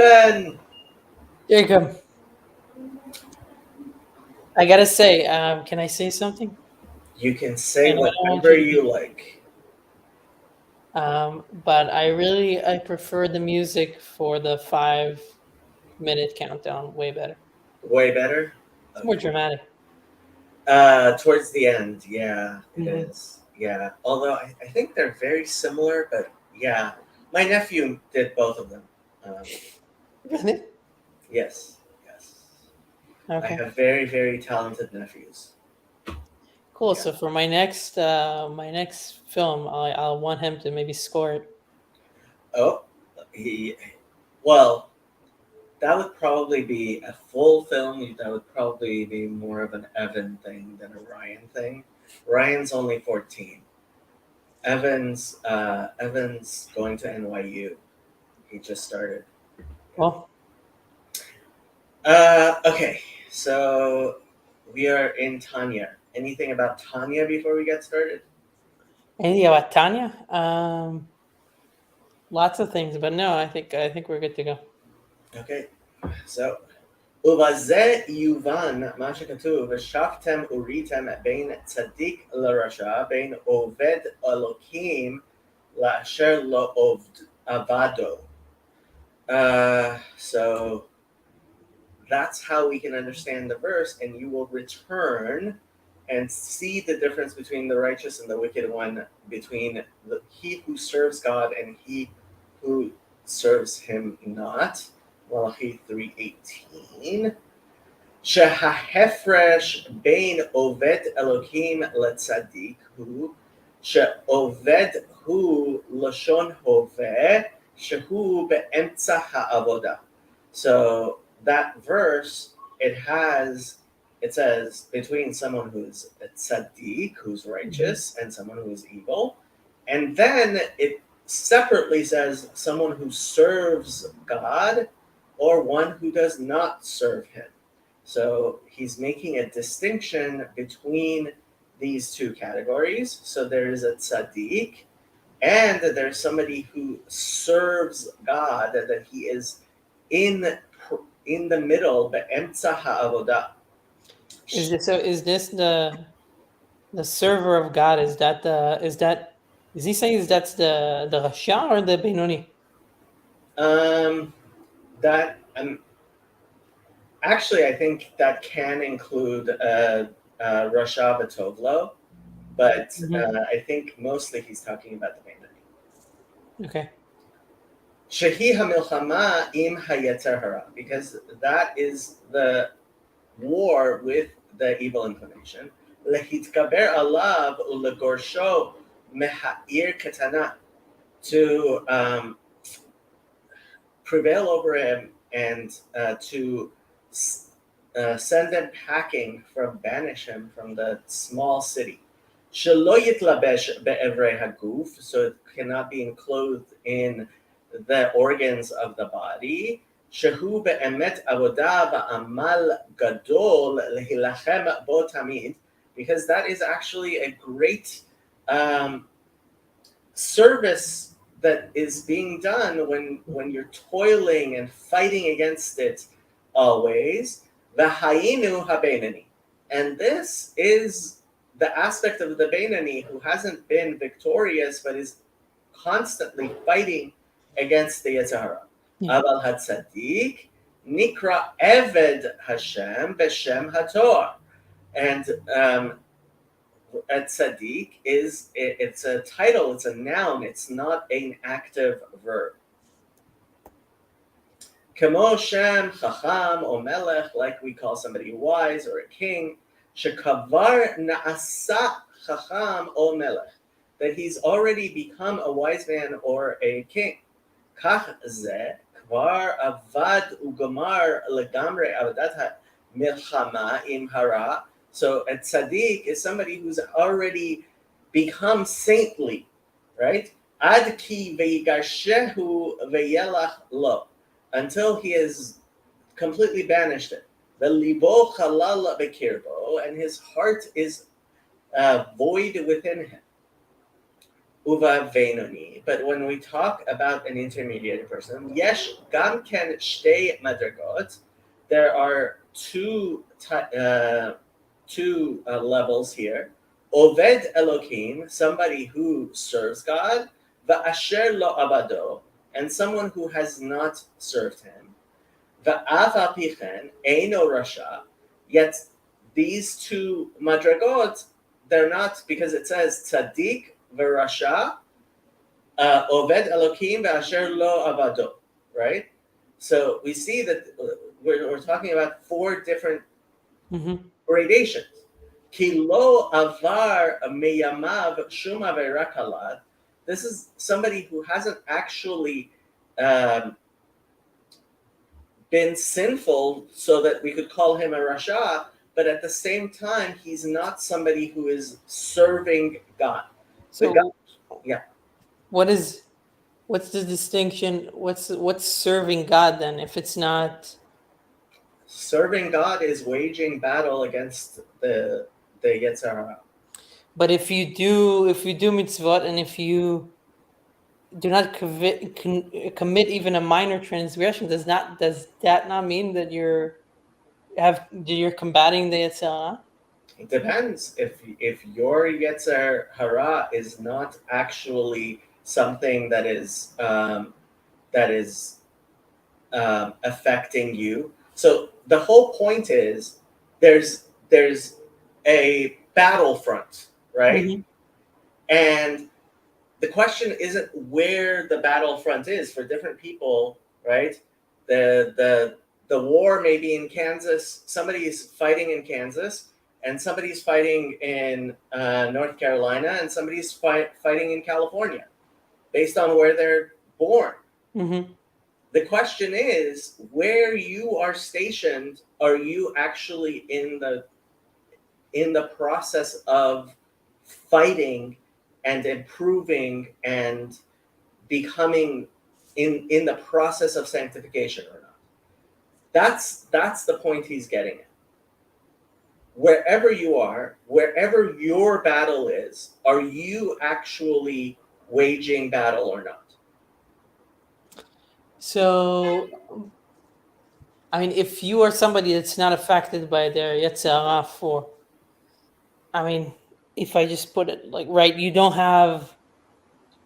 Ben. Jacob, I gotta say, can I say something? You can say I know I don't want whatever you to you be, like. but I prefer the music for the 5 minute countdown way better. Way better? It's more Okay. dramatic. Towards the end, yeah, it Hmm. is. Yeah. Although I think they're very similar, but yeah. My nephew did both of them. Um, Really? yes, yes. I Okay. have very, very talented nephews. Cool. Yeah. So for my next film, I'll want him to maybe score it. Oh, he, well, that would probably be a full film. That would probably be more of an Evan thing than a Ryan thing. Ryan's only 14. Evans going to NYU. He just started. Well, Okay, so we are in Tanya. Anything about Tanya before we get started? anything about Tanya? Lots of things, but no, I think we're good to go. Okay, so ובזה יובן מה שכתוב ושפטם וריתם בין צדיק לרשע בין עובד אלוקים לאשר לא עבדו. So that's how we can understand the verse, and you will return and see the difference between the righteous and the wicked one, between he who serves God and he who serves him not. Malachi 3:18. שההפרש בין עובד אלוקים לצדיק הוא שעובד הוא לשון הווה שהוא באמצע העבודה. So that verse, it says between someone who's a tzaddik, who's righteous, and someone who is evil. And then it separately says someone who serves God or one who does not serve him. So he's making a distinction between these two categories. So there is a tzaddik, and there's somebody who serves God, that he is in in the middle, be'emtza ha'avodah. Is this the server of God? Is he saying that's the Rasha or the Benoni? Um, that actually, I think that can include Rasha Batovlo, but Hmm. I think mostly he's talking about the Benoni. Okay. Shehi hamilchama im hayetzer hara, because that is the war with the evil inclination. Lehitkaber alav ulegorsho meha'ir katana, to prevail over him and to send him packing, banish him from the small city. Shelo yitlabesh be'evrei haguf, so it cannot be enclosed in the organs of the body. Shehu be'emet avodah va'amal gadol lehilachem bo tamid, because that is actually a great service that is being done when you're toiling and fighting against it always. The hayinu habenani, and this is the aspect of the Beinani who hasn't been victorious but is constantly fighting against the Yetzirah. Yeah. Aval hatzadik nikra eved Hashem b'shem hator, and at tzaddik it's a title, it's a noun, it's not an active verb. Kamo shem chacham or melech, like we call somebody wise or a king. Shekavar naasa chacham or melech, that he's already become a wise man or a king. Kach ze kvar avad ugamar legamre avadat milchama im hara. So a tzaddik is somebody who's already become saintly, right? Ad ki veigashehu veyelach lo, until he has completely banished it. The libo chalal bekirbo, and his heart is void within him. uva veinoni. But when we talk about an intermediate person, yesh gam ken shtei madragot, there are two levels here. Oved Elohim, somebody who serves God, va'asher lo abado, and someone who has not served him. Va'af al pichen eino rasha, yet these two madragot, they're not, because it says tzaddik v'rasha, oved Elohim v'asher lo abado, right? So we see that we're talking about four different gradations. Ki lo avar meyamav shum avera kalad. This is somebody who hasn't actually been sinful so that we could call him a rasha, but at the same time, he's not somebody who is serving God. So, yeah. What's the distinction? What's serving God then? If it's not serving God is waging battle against the Yetzer Hara. But if you do mitzvot and if you do not commit even a minor transgression, does that not mean that you're combating the Yetzer Hara? It depends. If your Yetzer Hara is not actually something that is affecting you. So the whole point is there's a battlefront, right? Mm-hmm. And the question isn't where the battlefront is for different people, right? The war may be in Kansas. Somebody's fighting in Kansas, and somebody's fighting in North Carolina, and somebody's fighting in California, based on where they're born. Mm-hmm. The question is, where you are stationed, are you actually in the process of fighting and improving and becoming in the process of sanctification or not? That's the point he's getting at. Wherever you are, wherever your battle is, are you actually waging battle or not? So, I mean, if you are somebody that's not affected by their Yetzer Hara if I just put it like right, you don't have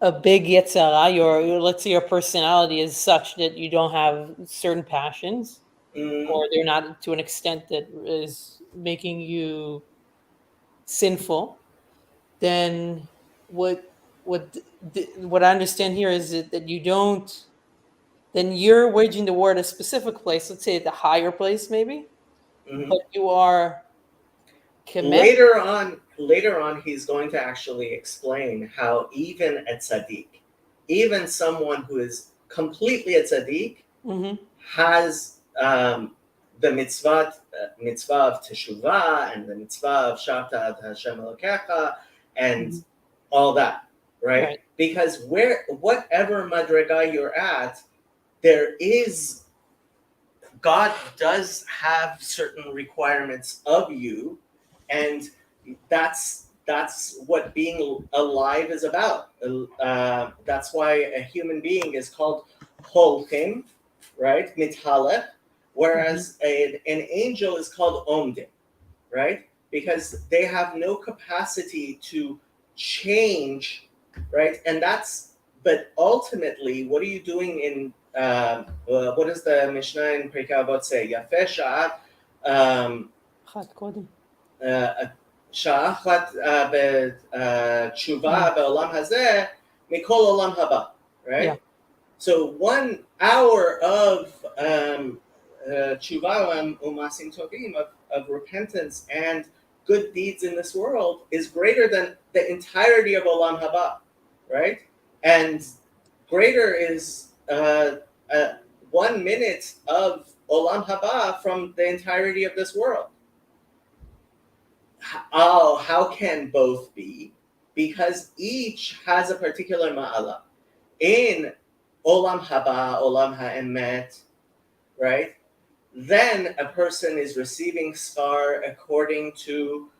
a big Yetzer Hara, let's say your personality is such that you don't have certain passions, or they're not to an extent that is making you sinful, then what I understand here is that you don't, then you're waging the war at a specific place, let's say at the higher place maybe, but you are Later on, he's going to actually explain how even a tzaddik, even someone who is completely a tzaddik, has the mitzvah of teshuvah and the mitzvah of shavta ad Hashem Elokecha and all that, right? Because whatever madrega you're at, God does have certain requirements of you, and that's what being alive is about. That's why a human being is called holchim, right? Mithalech, whereas an angel is called omdim, right? Because they have no capacity to change, right? But ultimately, what are you doing in what does the Mishnah in Pirkei Avot say? Yafeh שעה אחת בתשובה בעולם הזה מכל עולם הבא, right? Yeah. So 1 hour of tshuva u'masim tovim, of repentance and good deeds in this world is greater than the entirety of olam haba, right? And greater is 1 minute of olam haba from the entirety of this world. How can both be? Because each has a particular ma'ala. In olam haba, olam ha'emet, right? Then a person is receiving schar according to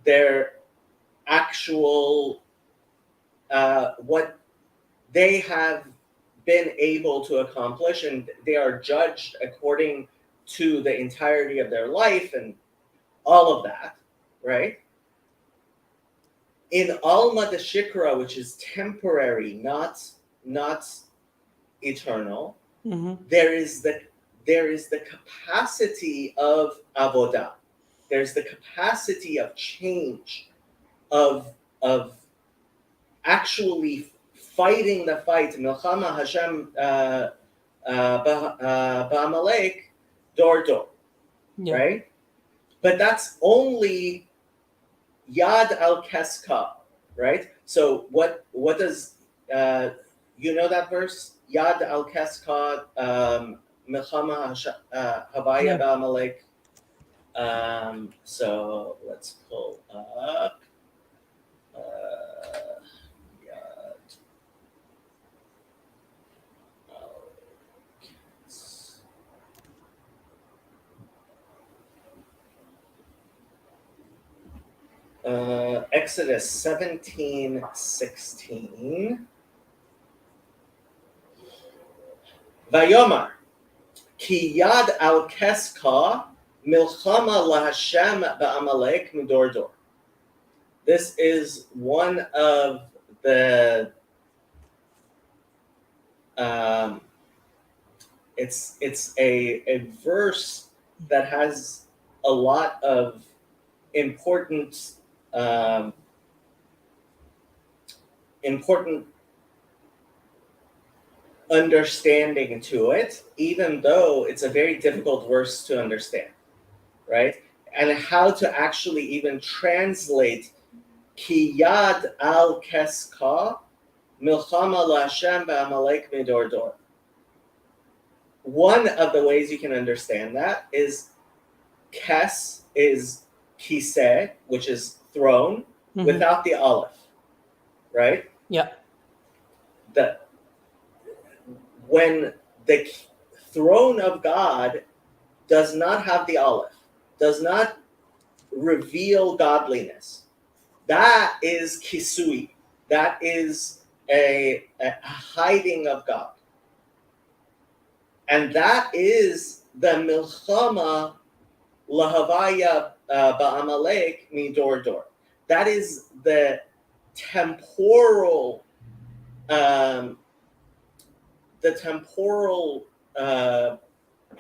their actual what they have been able to accomplish, and they are judged according to the entirety of their life and all of that, right? In Alma de Shikra, which is temporary, not eternal, there is the capacity of avodah. There's the capacity of change, of actually fighting the fight. Milchama Hashem ba'amalek dor dor, right? But that's only Yad al Keska, right? So what does you know that verse? Yad al Keska, Milchama Havaya ba'amalek. So let's pull up. Yad al Exodus 17:16. Vayomar ki yad al keska milchama lahashem ba'amalek midor dor. This is one of the it's a verse that has a lot of important understanding to it, even though it's a very difficult verse to understand, right? And how to actually even translate ki yad al keska milchama laHashem ba'amalek midor dor. One of the ways you can understand that is kes is kiseh, which is throne, without the aleph, right? Yeah. When the throne of God does not have the aleph, does not reveal godliness, that is kisui. That is a hiding of God. And that is the milchama lahavaya ba'amalek midor dor. That is the temporal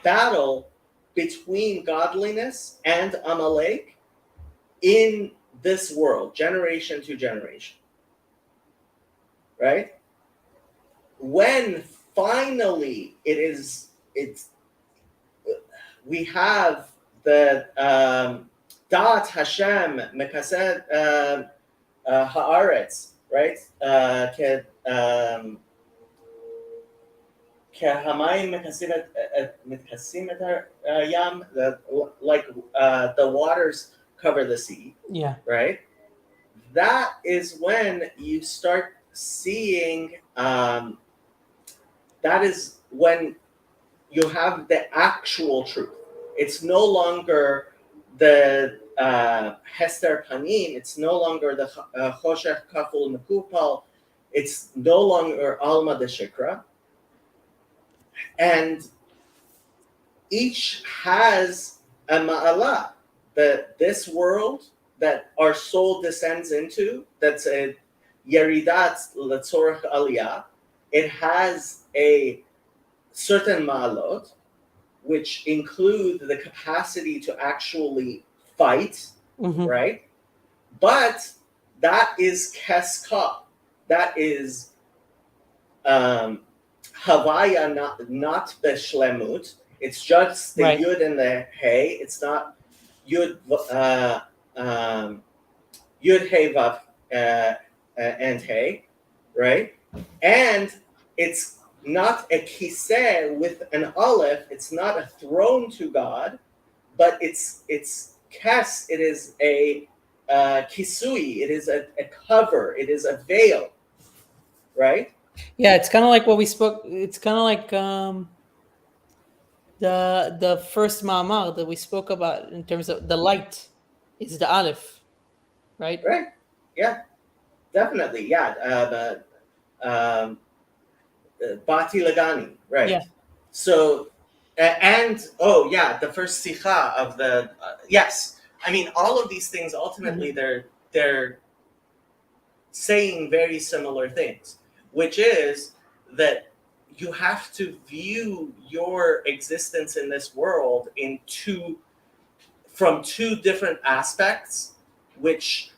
battle between godliness and Amalek in this world, generation to generation, right? When finally we have the Dat Hashem Mekased Haaretz, right? Kehamayim Mekasim Yam, like the waters cover the sea. Yeah. Right? That is when you start seeing, that is when you have the actual truth. It's no longer the Hester Panim, it's no longer the Choshech Kaful Mekupal, it's no longer Alma de Shikra. And each has a ma'ala. This world that our soul descends into, that's a yeridat letzorach aliyah, it has a certain ma'alot, which include the capacity to actually fight, right? But that is keska. That is Havaya, not the shlemut. It's just the yud and the hey. It's not yud yud hey vav and hey, right? And it's not a kiseh with an aleph. It's not a throne to God, but it's kes. It is a kisui. It is a cover. It is a veil, right? Yeah, it's kind of like what we spoke. It's kind of like the first ma'amar that we spoke about in terms of the light is the aleph, right? Right. Yeah. definitely, yeah. Um, Bati Lagani, right? Yeah. So, and oh yeah, the first sikha of the yes. I mean, all of these things ultimately Mhm. they're saying very similar things, which is that you have to view your existence in this world from two different aspects, which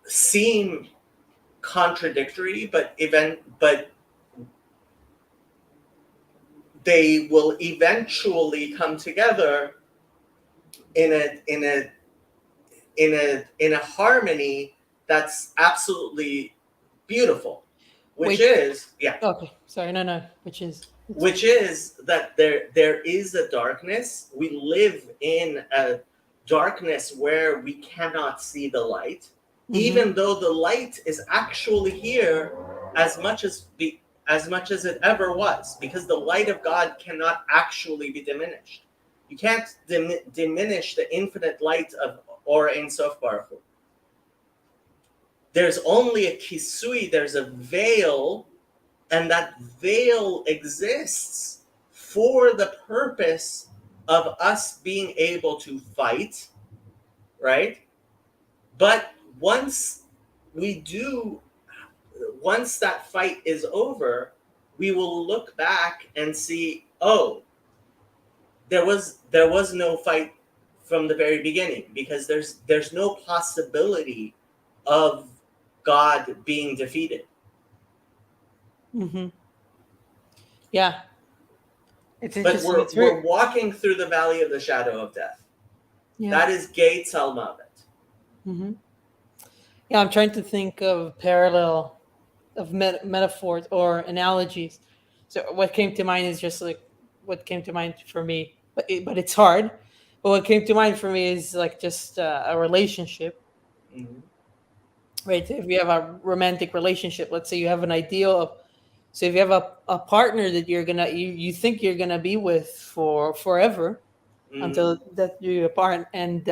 seem contradictory, but they will eventually come together in a harmony that's absolutely beautiful, which Wait. is yeah, Okay. Sorry. No. No. Which is. It's fine. which is that there is a darkness. We live in a darkness where we cannot see the light, Mm-hmm. even though the light is actually here as much as much as it ever was, because the light of God cannot actually be diminished. You can't diminish the infinite light of Or Ein Sof Baruch Hu. There's only a kisui, there's a veil, and that veil exists for the purpose of us being able to fight, right? But we do, once that fight is over, we will look back and see, oh, there was no fight from the very beginning, because there's no possibility of God being defeated. Mm-hmm. Yeah. It's But interesting. we're It's we're very. walking through the valley of the shadow of death. Yeah. That is Gate Salmavet. Mm-hmm. Yeah. I'm trying to think of parallel of metaphors or analogies. So what came to mind is just like what came to mind for me, but it's hard. But what came to mind for me is like just a relationship, Mm-hmm. right? If you have a romantic relationship, let's say you have an ideal of, so if you have a partner that you think you're gonna be with for forever Mm-hmm. until that you're apart, and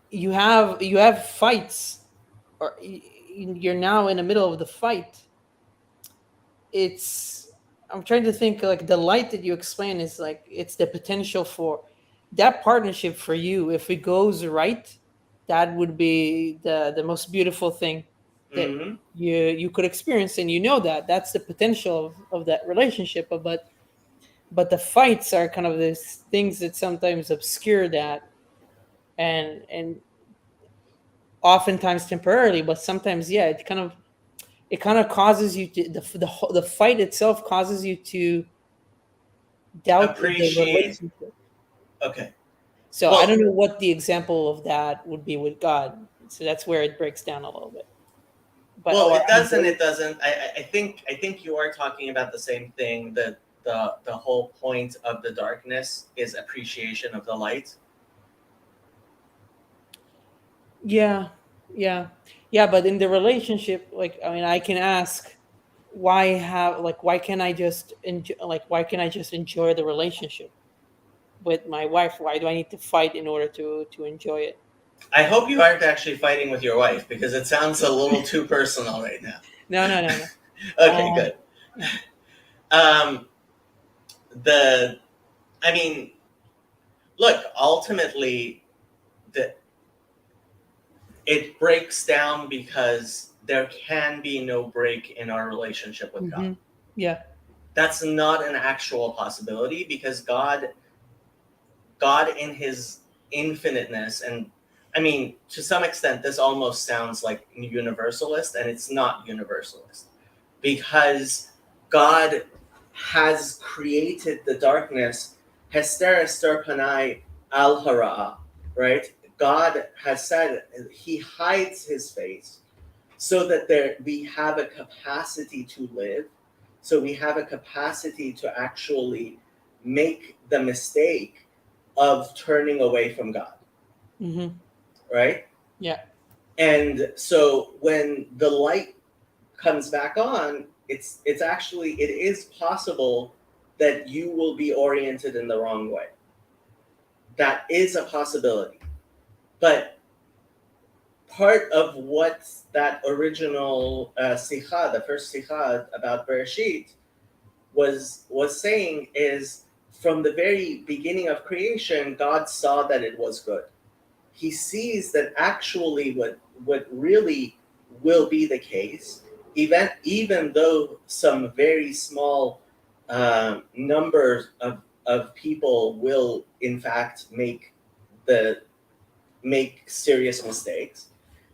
you have fights, or you're now in the middle of the fight. It's I'm trying to think, like the light that you explain is like it's the potential for that partnership for you. If it goes right, that would be the most beautiful thing that Mm-hmm. you could experience, and you know that that's the potential of that relationship. But the fights are kind of these things that sometimes obscure that, and oftentimes temporarily, but sometimes, yeah, it kind of causes you to the fight itself causes you to doubt the Appreciate. relationship. Okay. So I don't Well, know what the example of that would be with God. So that's where it breaks down a little bit. But well, or it I mean, does and it doesn't. I think you are talking about the same thing. That the whole point of the darkness is appreciation of the light. yeah, yeah, yeah. But in the relationship, like I mean, I can ask, why can't I just enjoy, enjoy the relationship with my wife? Why do I need to fight in order to enjoy it? I hope you aren't actually fighting with your wife, because it sounds a little too personal right now. No, no, no, no. Okay, Um, good. yeah. Um, the I mean, look, ultimately, the it breaks down because there can be no break in our relationship with God. Hmm. Yeah. That's not an actual possibility, because God in his infiniteness, and I mean, to some extent this almost sounds like universalist, and it's not universalist, because God has created the darkness, Hester Esther Panai al Hara, right? God has said he hides his face so that we have a capacity to live, so we have a capacity to actually make the mistake of turning away from God, Hmm. right? Yeah. And so when the light comes back on, it's actually, it is possible that you will be oriented in the wrong way. That is a possibility. But part of what that original sikha, the first sikha about Bereshit, was saying is, from the very beginning of creation, God saw that it was good. He sees that actually what really will be the case, even though some very small numbers of people will in fact make serious mistakes,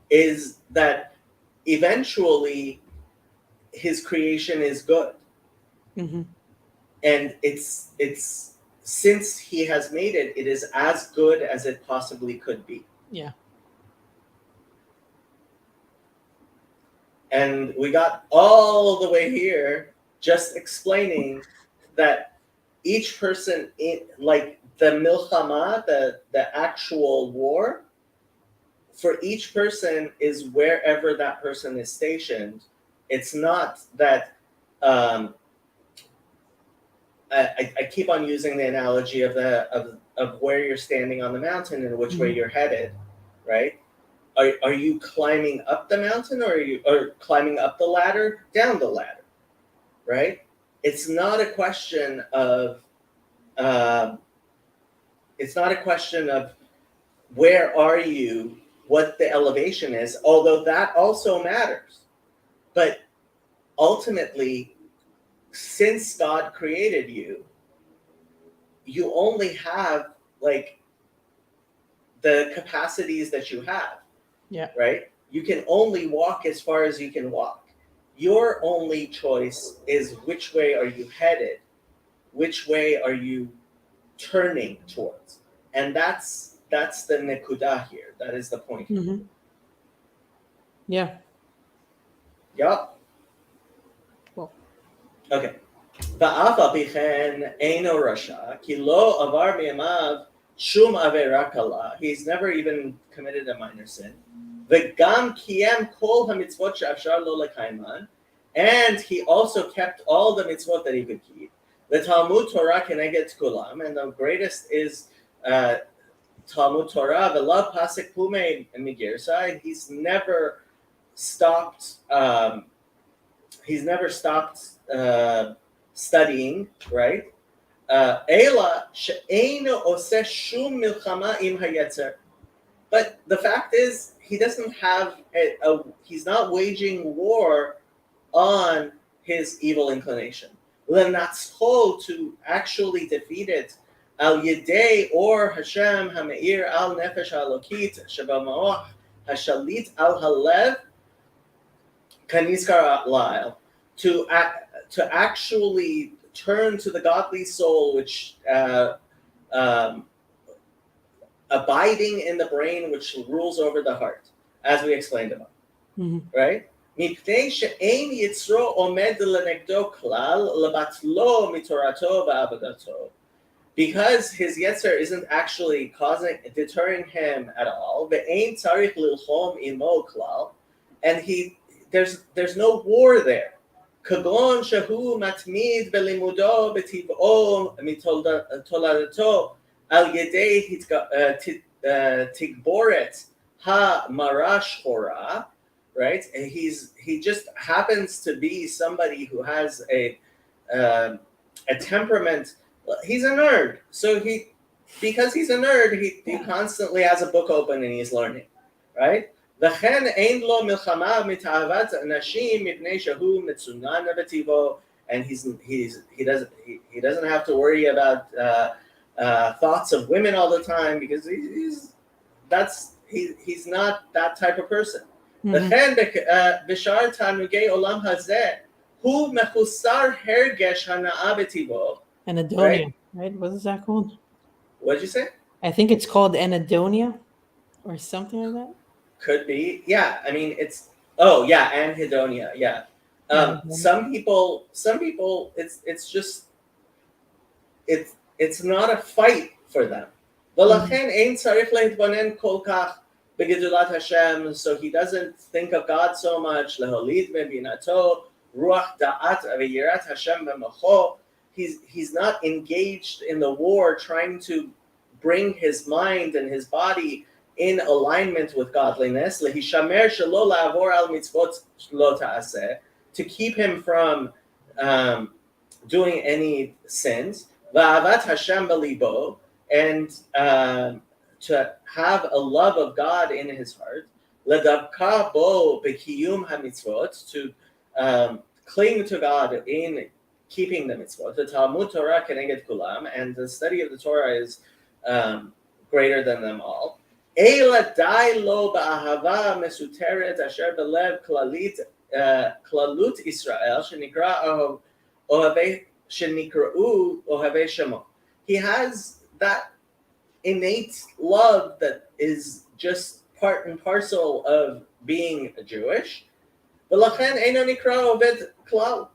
is that eventually his creation is good. Mm-hmm. And it's since he has made it, it is as good as it possibly could be. Yeah. And we got all the way here just explaining that each person, like the milchama, the actual war, for each person is wherever that person is stationed. It's not that I keep on using the analogy of where you're standing on the mountain and which way you're headed, right? Are you climbing up the mountain, or are climbing up the ladder, down the ladder, right? It's not a question of where are you, what the elevation is, although that also matters. But ultimately, since God created you, you only have like the capacities that you have. Yeah. Right? You can only walk as far as you can walk. Your only choice is which way are you headed, which way are you turning towards, and that's the nekuda here. That is the point. Mm-hmm. Yeah. Yup. Well. Okay. ואף על פי כן אינו רשע, כי לא עבר מימיו שום עבירה קלה. He's never even committed a minor sin. וגם קיים כל המצוות שאפשר לו לקיימן, and he also kept all the mitzvot that he could keep. ותלמוד תורה כנגד כולם, and the greatest is Talmud Torah, ולא פסק פומי מגרסה. He's never stopped studying, right? אלא שאינו עושה שום מלחמה עם היצר. But the fact is, he doesn't have he's not waging war on his evil inclination. לנצחו, to actually defeat it, על ידי אור השם המאיר על נפש האלוקית שבמוח השליט על הלב כנזכר לעיל. To actually turn to the godly soul, which abiding in the brain, which rules over the heart, as we explained above. Mm-hmm. Right? מפני שאין יצרו עומד לנגדו כלל לבטלו מתורתו ועבודתו. Because his yetzer isn't actually deterring him at all, ואין צריך ללחום עמו כלל, and there's no war there. כגון שהוא מתמיד בלימודו בטבעו מתולדתו על ידי תגבורת המרה שחורה, right? And he just happens to be somebody who has a temperament. He's a nerd, so because he's a nerd, he constantly has a book open and he's learning, right? וכן אין לו מלחמה מתאוות נשים מפני שהוא מצונן בטבעו, and he doesn't have to worry about thoughts of women all the time, because he's not that type of person. וכן בשאר תענוגי עולם הזה הוא מחוסר הרגש הנאה בטבעו. Anadonia, right? What is that called? What did you say? I think it's called anadonia or something like that. Could be. Yeah, I mean, anhedonia. Yeah. Some people, it's just, it's not a fight for them. ולכן אין צריך להתבונן כל כך בגדולת השם, so he doesn't think of God so much. להוליד מבינתו רוח דעת ויראת השם במוחו. He's not engaged in the war trying to bring his mind and his body in alignment with godliness, lehishamer shelo la'avor al mitzvot lo ta'aseh, to keep him from doing any sins, va'avat Hashem belibo, and to have a love of God in his heart, ledavka bo bekiyum hamitzvot, to cling to God in keeping the mitzvot. The Talmud Torah keneged kulam, and the study of the Torah is greater than them all. Eila dai lo ba'ahava mesuteret asher belev klalut Israel shenikra ohavei shenikra'u ohavei shemo. He has that innate love that is just part and parcel of being Jewish. V'lachen eino nikra oved klal.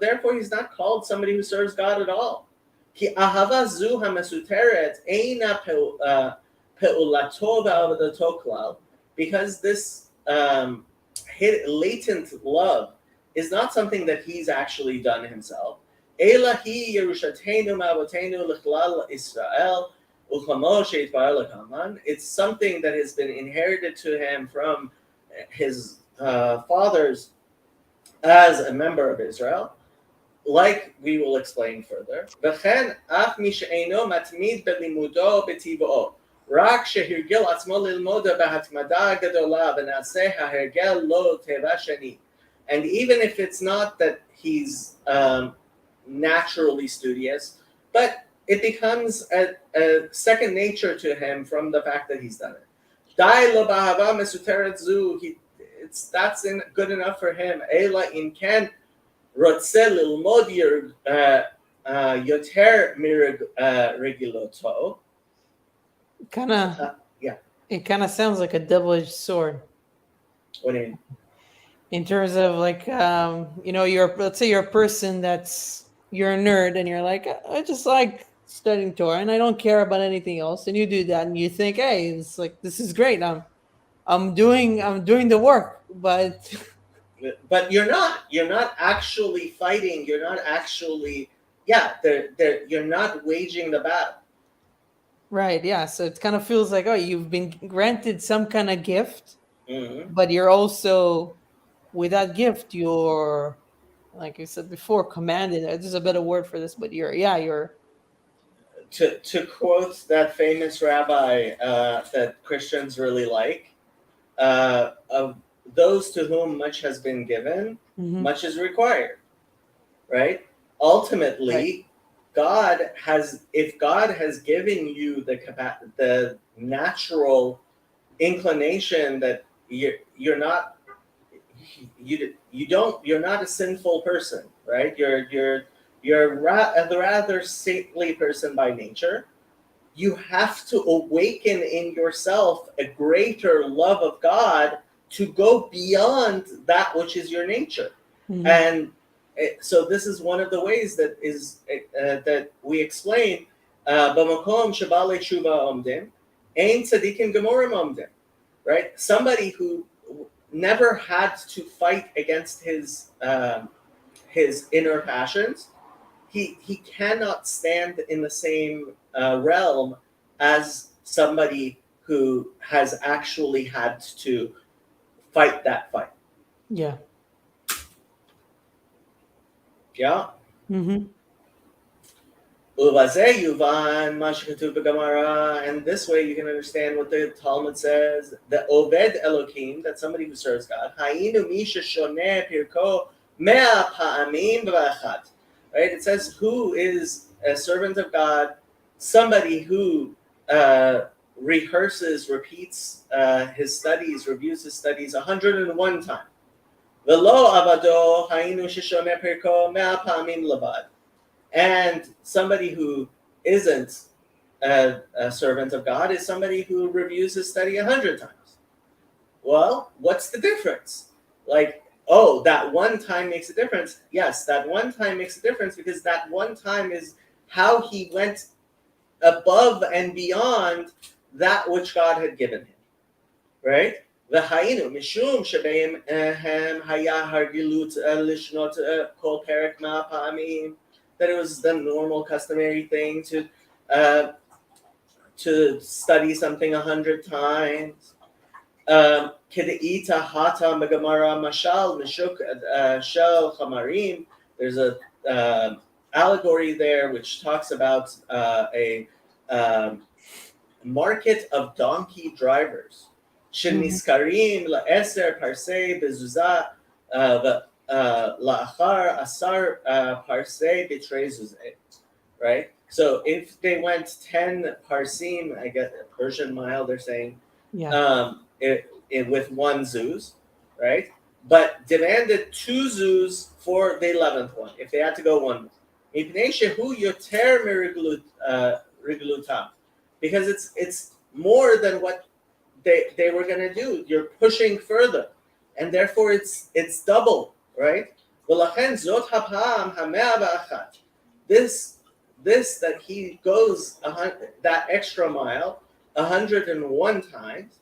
Therefore, he's not called somebody who serves God at all. Ki ahava zu hamesuteret eina pe'ulato v'avodato klal, because this latent love is not something that he's actually done himself. Ela hi yerushatenu ma'avotenu l'chlal Israel u'chamo she'itbar l'kaman. It's something that has been inherited to him from his fathers as a member of Israel, like we will explain further. V'chen af mi she'eino matmid belimudo b'tiv'o, רק שהרגל עצמו ללמוד בהתמדה גדולה ונעשה ההרגל לו טבע שני. And even if it's not that he's naturally studious, but it becomes a second nature to him from the fact that he's done it. די לו באהבה מסותרת זו, that's good enough for him. אלא אם כן רוצה ללמוד יותר מרגילותו. It kind of sounds like a double-edged sword. What do you mean? In terms of like, let's say you're a person you're a nerd and you're like, I just like studying Torah and I don't care about anything else. And you do that and you think, hey, it's like, this is great. I'm doing the work, but you're not actually fighting. You're not actually, you're not waging the battle. Right. Yeah. So it kind of feels like, oh, you've been granted some kind of gift, mm-hmm. but you're also, with that gift, you're, like I said before, commanded. There's a better word for this, but you're to quote that famous rabbi that Christians really like, of those to whom much has been given, much is required. Right? Ultimately, right. If God has given you the natural inclination that you're not a sinful person, right? You're a rather saintly person by nature. You have to awaken in yourself a greater love of God to go beyond that which is your nature. And so this is one of the ways that is that we explain. B'makom sheba le'tshuva omdim, ein tzadikim gemorim omdim. Right? Somebody who never had to fight against his inner passions, he cannot stand in the same realm as somebody who has actually had to fight that fight. Yeah. Yeah. Mm-hmm. And this way you can understand what the Talmud says. The Oved Elohim, that's somebody who serves God. Right? It says, who is a servant of God? Somebody who repeats his studies, reviews his studies 101 times. And somebody who isn't a servant of God is somebody who reviews his study 100 times. Well, what's the difference? Like, oh, that one time makes a difference. Yes, that one time makes a difference because that one time is how he went above and beyond that which God had given him. Right? והיינו, משום שבהם היה הרגילות לשנות כל פרק מהפעמים, that it was the normal customary thing to study something 100 times. Kedeita hata megamara mashal mishuk shel chamarim. There's a allegory there which talks about a market of donkey drivers. Sheniskarim la'eser parsei bezuza la'achar asar parsei bitrei zuzeh. Right? So if they went 10 parsim, I guess a Persian mile, they're saying, with one zuz, right? But demanded 2 zuz for the 11th one, if they had to go one more. Because it's more than what they were going to do. You're pushing further, and therefore it's double, right? This that he goes that extra mile 101 times.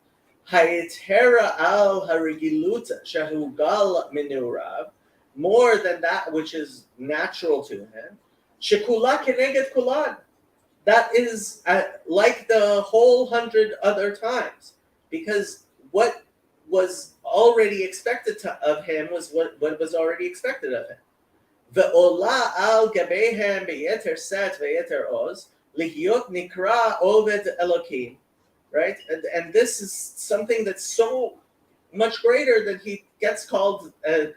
Hayitera al harigiluta shahugal minurav, more than that which is natural to him. Shekula keneged kulad. That is like the whole 100 other times, because what was already expected of him was what was already expected of him. Ve'ola al gabehem be'yeter set ve'yeter oz lihyot nikra oved Elokim, right? And this is something that's so much greater that he gets called a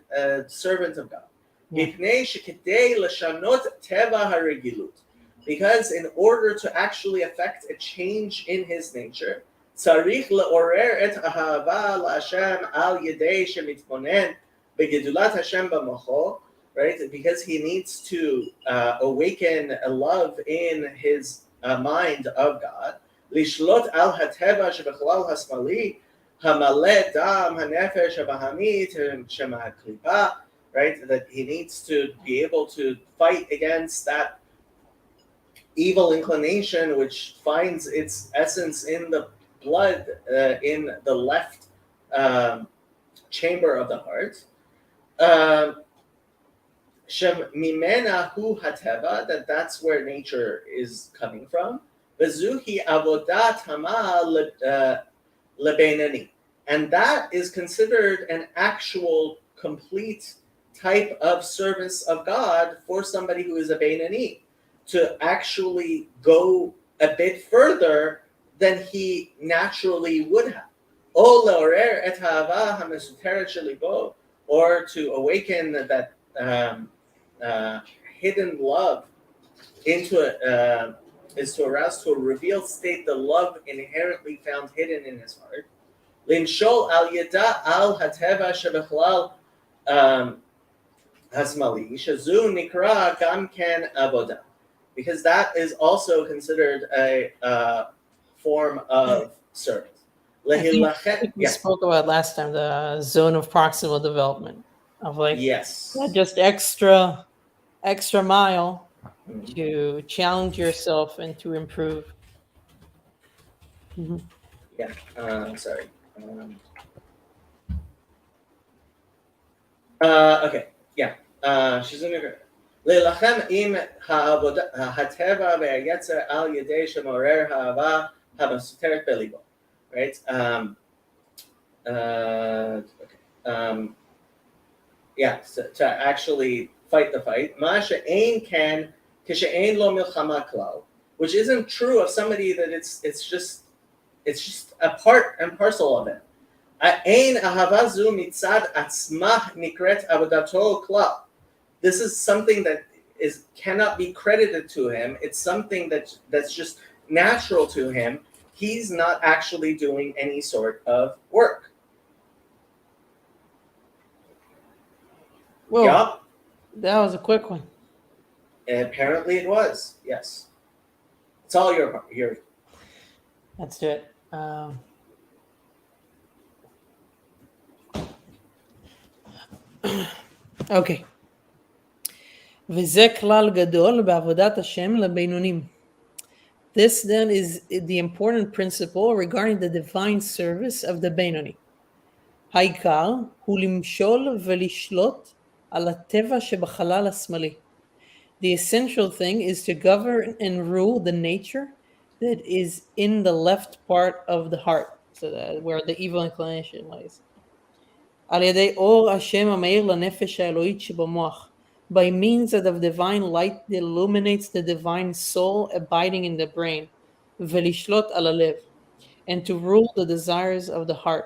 servant of God. Mipnei shekidei l'shanot teva haregilut. Because in order to actually affect a change in his nature, tzarich le'orer et ahava la'Hashem al yedei shemitbonen begedulat Hashem b'mocho, right? Because he needs to awaken a love in his mind of God. Lishlot al hateva shebechlal hasmali hamale dam hanefesh habahamit shemahaklipa, right? That he needs to be able to fight against that evil inclination which finds its essence in the blood in the left chamber of the heart. Shem mimena hu hateva, that's where nature is coming from. Bezuhi avodat hama lebeinani, and that is considered an actual complete type of service of God for somebody who is a beinani, to actually go a bit further than he naturally would have. Or to awaken that hidden love into is to arouse to a revealed state the love inherently found hidden in his heart. Linshol al yada al hateva shebechlal hasmali shazu nikra gam ken avodah. Because that is also considered a form of service. We spoke about last time the zone of proximal development of yes, just extra mile to challenge yourself and to improve. Yeah, I'm sorry. Okay, yeah. She's in the להילחם עם הטבע והיצר על ידי שמעורר האהבה המסותרת בליבו. Right? Yeah, so to actually fight the fight. מה שאין כן כשאין לו מלחמה כלל, which isn't true of somebody that it's just a part and parcel of it. אין אהבה זו מצד עצמה נקראת עבודתו כלל. This is something that cannot be credited to him. It's something that's just natural to him. He's not actually doing any sort of work. Well, yep. That was a quick one. And apparently it was. Yes. It's all your. Let's do it. Okay. וזה כלל גדול בעבודת השם לבינונים. This then is the important principle regarding the divine service of the בינוני. העיקר הוא למשול ולשלוט על הטבע שבחלל השמאלי. The essential thing is to govern and rule the nature that is in the left part of the heart, so that where the evil inclination lies. על ידי אור השם המאיר לנפש האלוהית שבמוח, by means of the divine light that illuminates the divine soul abiding in the brain, ולשלוט על הלב, and to rule the desires of the heart.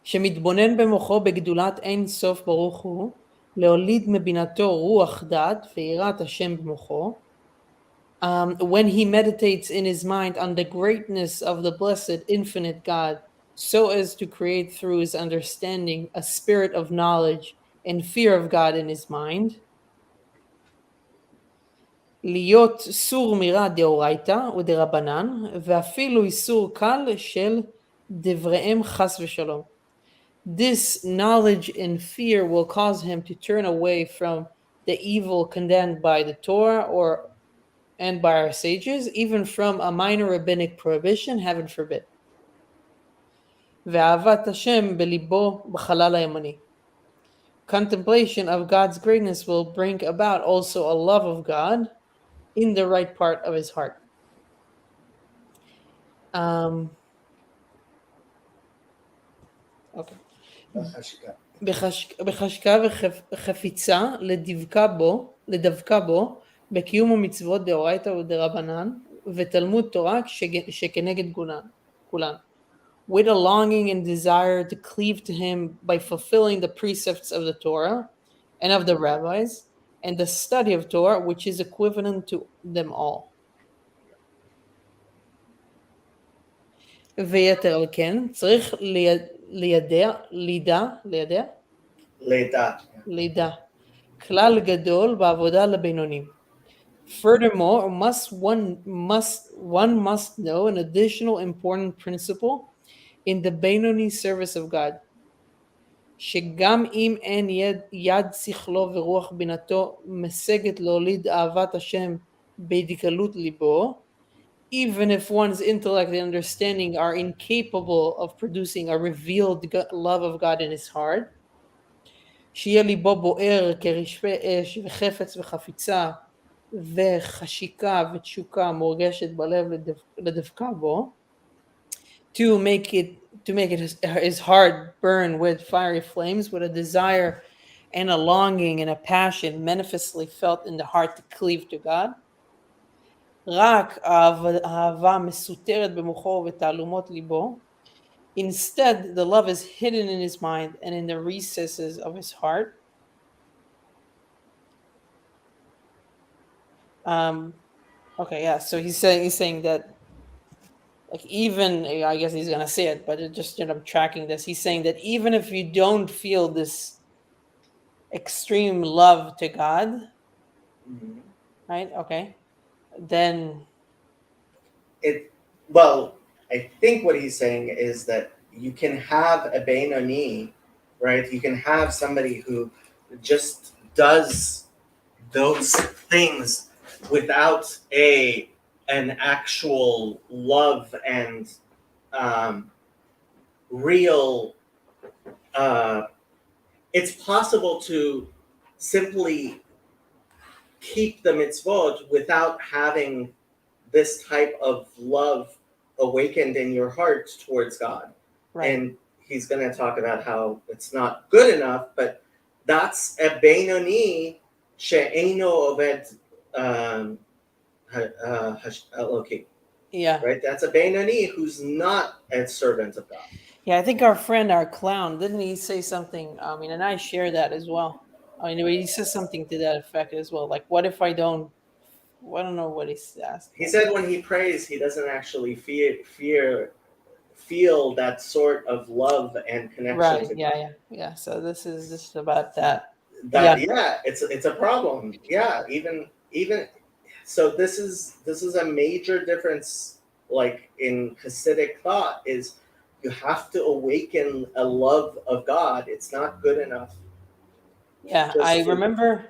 שמתבונן במוחו בגדולת אין סוף ברוך הוא, להוליד מבינתו רוח דעת ויראת השם במוחו. When he meditates in his mind on the greatness of the blessed infinite God, so as to create through his understanding a spirit of knowledge and fear of God in his mind. להיות סור מרע דאורייתא ודרבנן, ואפילו איסור קל של דבריהם חס ושלום. This knowledge and fear will cause him to turn away from the evil condemned by the Torah and by our sages, even from a minor rabbinic prohibition, heaven forbid. ואהבת השם בליבו בחלל הימני. Contemplation of God's greatness will bring about also a love of God in the right part of his heart. Okay. בחשקה וחפיצה לדבקה בו בקיום המצוות דאורייתא ודרבנן ותלמוד תורה שכנגד כולן. With a longing and desire to cleave to him by fulfilling the precepts of the Torah and of the rabbis and the study of Torah, which is equivalent to them all. ויתר על כן, צריך לידע כלל גדול בעבודה לבינונים. Furthermore, one must know an additional important principle in the Benoni service of God. שגם אם אין יד שכלו ורוח בינתו משגת להוליד אהבת השם בדקלות ליבו, even if one's intellect and understanding are incapable of producing a revealed love of God in his heart, שיהיה ליבו בוער כרשפי אש וחפץ וחפיצה וחשיקה ותשוקה מורגשת בלב לדבקה בו, to make his heart burn with fiery flames, with a desire and a longing and a passion manifestly felt in the heart to cleave to God. רק האהבה מסותרת במוחו ובתעלומות ליבו. Instead, the love is hidden in his mind and in the recesses of his heart. Okay, yeah. So he's saying that, like, even, I guess he's gonna say it, but it just, I'm tracking this. He's saying that even if you don't feel this extreme love to God, right? Okay, then I think what he's saying is that you can have a Benoni, right? You can have somebody who just does those things without an actual love and real. It's possible to simply keep the mitzvot without having this type of love awakened in your heart towards God. right. And he's going to talk about how it's not good enough, but that's a Benoni she'eino oved Elokim. Yeah. Right? That's a Benoni who's not a servant of God. Yeah, I think our clown, didn't he say something? I mean, and I share that as well. I mean, he says something to that effect as well. Like, what if I don't know what he asked. He said when he prays, he doesn't actually feel that sort of love and connection. Right. Yeah. So this is about that. It's a problem. Yeah. Even so, this is a major difference. Like in Hasidic thought, is you have to awaken a love of God. It's not good enough. Yeah, I remember.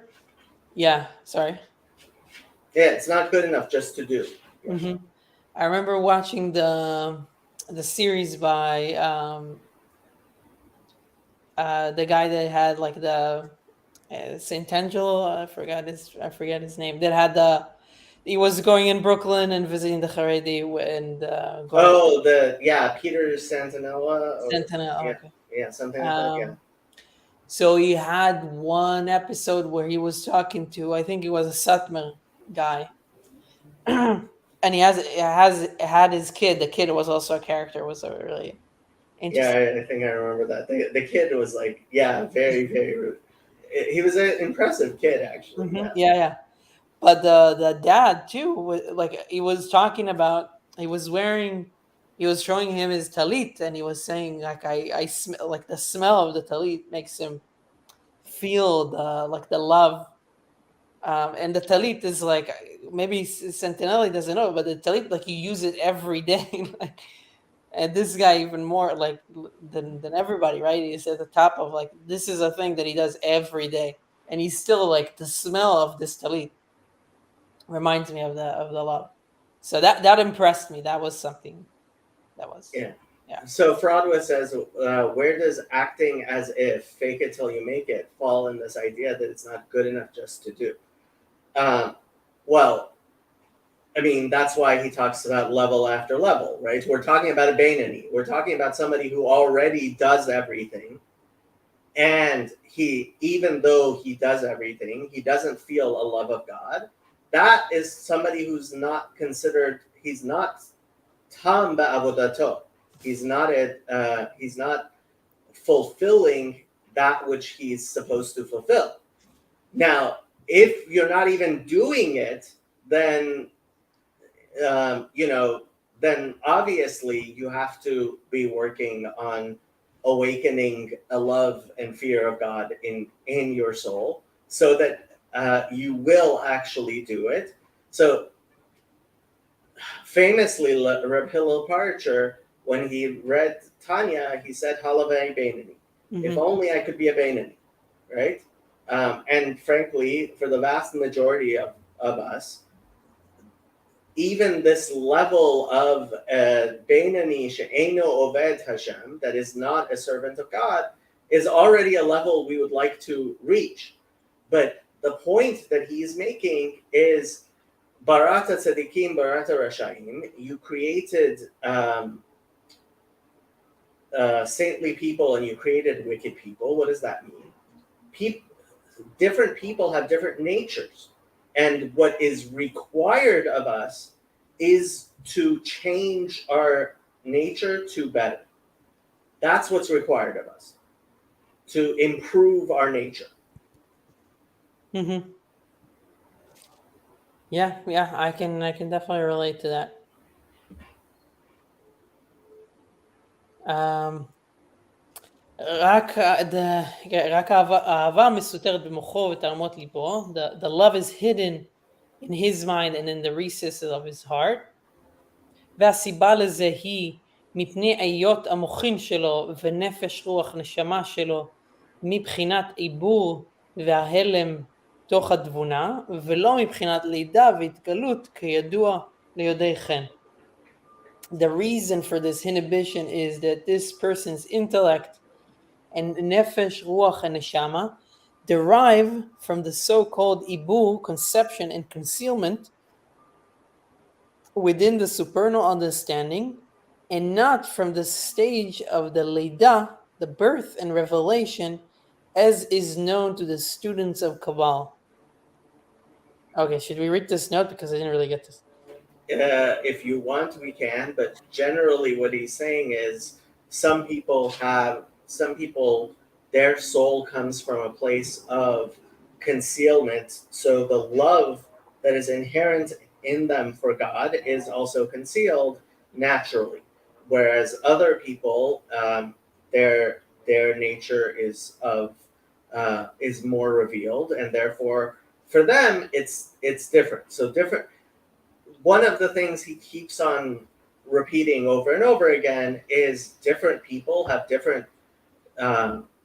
Yeah. Sorry. Yeah, it's not good enough just to do. Yeah. Mm-hmm. I remember watching the series by the guy that had like the Saint Angelo. I forget his name. That had he was going in Brooklyn and visiting the Haredi and going Oh, Peter Santanella, or Sentinel. Oh, yeah, okay. yeah, something like that. Yeah, Um, so he had one episode where he was talking to, I think it was a Satmar guy, and he has had his kid. The kid was also a character. Was a really yeah, interesting. I think I remember that. The kid was like, yeah, very, very rude. He was an impressive kid, actually. Yeah, Yeah, yeah. But the dad too, like he was talking about, he was wearing, he was showing him his talit, and he was saying like I smell, like the smell of the talit makes him feel the like the love. And the talit is like, maybe Sentinelli doesn't know, but the talit, like you use it every day. Like, and this guy even more like than everybody, right? He's at the top of like, this is a thing that he does every day, and he's still like, the smell of this talit reminds me of the love. So that impressed me. That was something that was, yeah. yeah. So Fraudwa says, where does acting as if, fake it till you make it, fall in this idea that it's not good enough just to do? Well, I mean, that's why he talks about level after level, right? We're talking about a Bainani. We're talking about somebody who already does everything. And he, even though he does everything, he doesn't feel a love of God. That is somebody who's not considered, he's not tam ba'avodato. He's not fulfilling that which he's supposed to fulfill. Now, if you're not even doing it, then you know, then obviously you have to be working on awakening a love and fear of God in your soul, so that you will actually do it. So famously, Reb Hillel Parcher, when he read Tanya, he said, "Halavei Beinani." If only I could be a Beinani, right? And frankly, for the vast majority of us, even this level of Beinani she'eino oved Hashem, that is not a servant of God, is already a level we would like to reach. But the point that he is making is barata tzadikim, barata rashaim. You created saintly people and you created wicked people. What does that mean? Different people have different natures. And what is required of us is to change our nature to better. That's what's required of us, to improve our nature. Mm-hmm. Yeah, I can definitely relate to that. Um, רק האהבה מסותרת במוחו ותרמות ליבו. The love is hidden in his mind and in the recesses of his heart. והסיבה לזה היא מפני היות המוחין שלו ונפש רוח נשמה שלו מבחינת עיבור וההלם תוך התבונה, ולא מבחינת לידה והתגלות כידוע ליודעי חן. The reason for this inhibition is that this person's intellect and nefesh, ruach, and neshama derive from the so-called ibur, conception and concealment, within the supernal understanding, and not from the stage of the Leida, the birth and revelation, as is known to the students of Kabbalah. Okay, should we read this note? Because I didn't really get this. If you want, we can, but generally what he's saying is some people, their soul comes from a place of concealment. So the love that is inherent in them for God is also concealed naturally. Whereas other people, their nature is more revealed, and therefore for them it's different. So different. One of the things he keeps on repeating over and over again is different people have different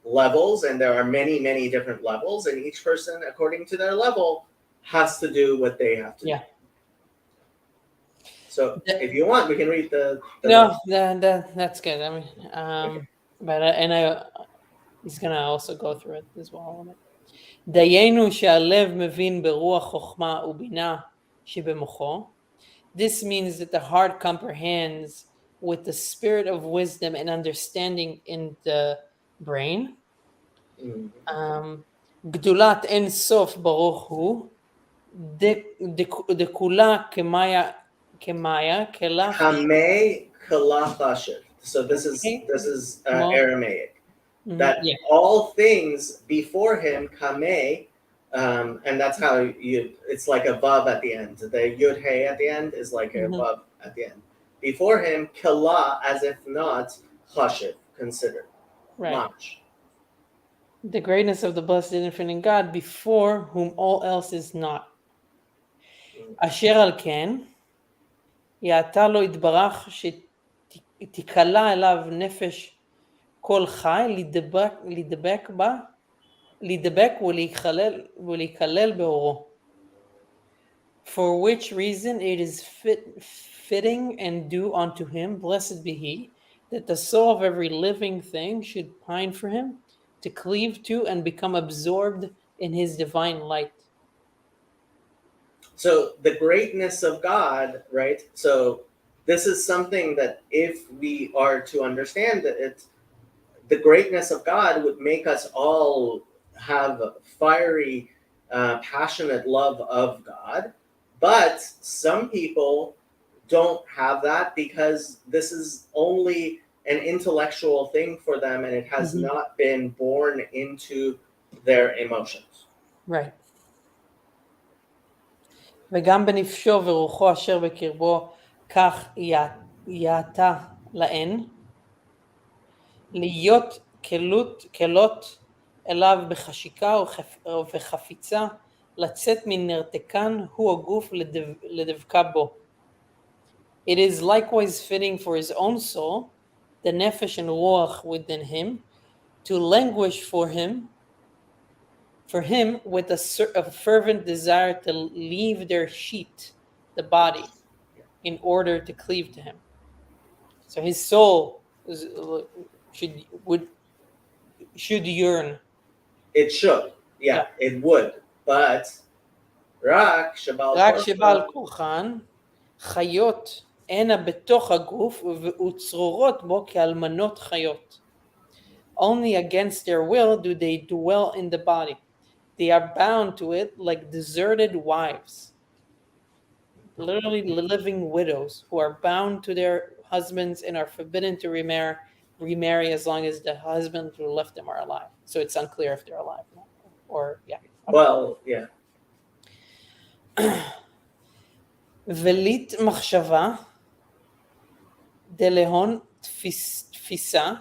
levels, and there are many, many different levels, and each person, according to their level, has to do what they have to do. So if you want, we can read the no, that's good. I mean, okay. But he's gonna also go through it as well. דיינו שהלב מבין ברוח חוכמה ובינה, שבמוחו. This means that the heart comprehends with the spirit of wisdom and understanding in the brain. גדולת אין סוף ברוך הוא, דקולה כמיה, כלה Kameh kalachashiv. So this is Aramaic. That yeah. all things before him kameh, and that's how it's like a vav at the end. The yud hey at the end is like a vav at the end. Before him kala, as if not chashiv, considered. Right. Much. The greatness of the blessed infinite God before whom all else is not. אשר על כן, יעתה לו יתברך שתיקלע אליו נפש כל חי להידבק ולהיכלל באורו. For which reason it is fitting and due unto him, blessed be he, that the soul of every living thing should pine for him, to cleave to and become absorbed in his divine light. So the greatness of God, right? So this is something that if we are to understand it, the greatness of God would make us all have fiery, passionate love of God. But some people don't have that because this is only an intellectual thing for them and it has not been born into their emotions. Right. וגם בנפשו ורוחו אשר בקרבו כך יעתה להן, להיות כלות אליו בחשיקה ובחפיצה, לצאת מנרתקן הוא הגוף לדבקה בו. It is likewise fitting for his own soul, the nefesh and ruach within him, to languish for him with a fervent desire to leave their sheet, the body, in order to cleave to him. So his soul should yearn. It should, yeah, it would, but רק שבעל כוחן חיות הנה בתוך הגוף וצרורות בו כאלמנות חיות. Only against their will do they dwell in the body. They are bound to it like deserted wives. Literally living widows who are bound to their husbands and are forbidden to remarry as long as the husband who left them are alive. So it's unclear if they're alive or yeah. Well, yeah. ולית מחשבה דלהון תפיסה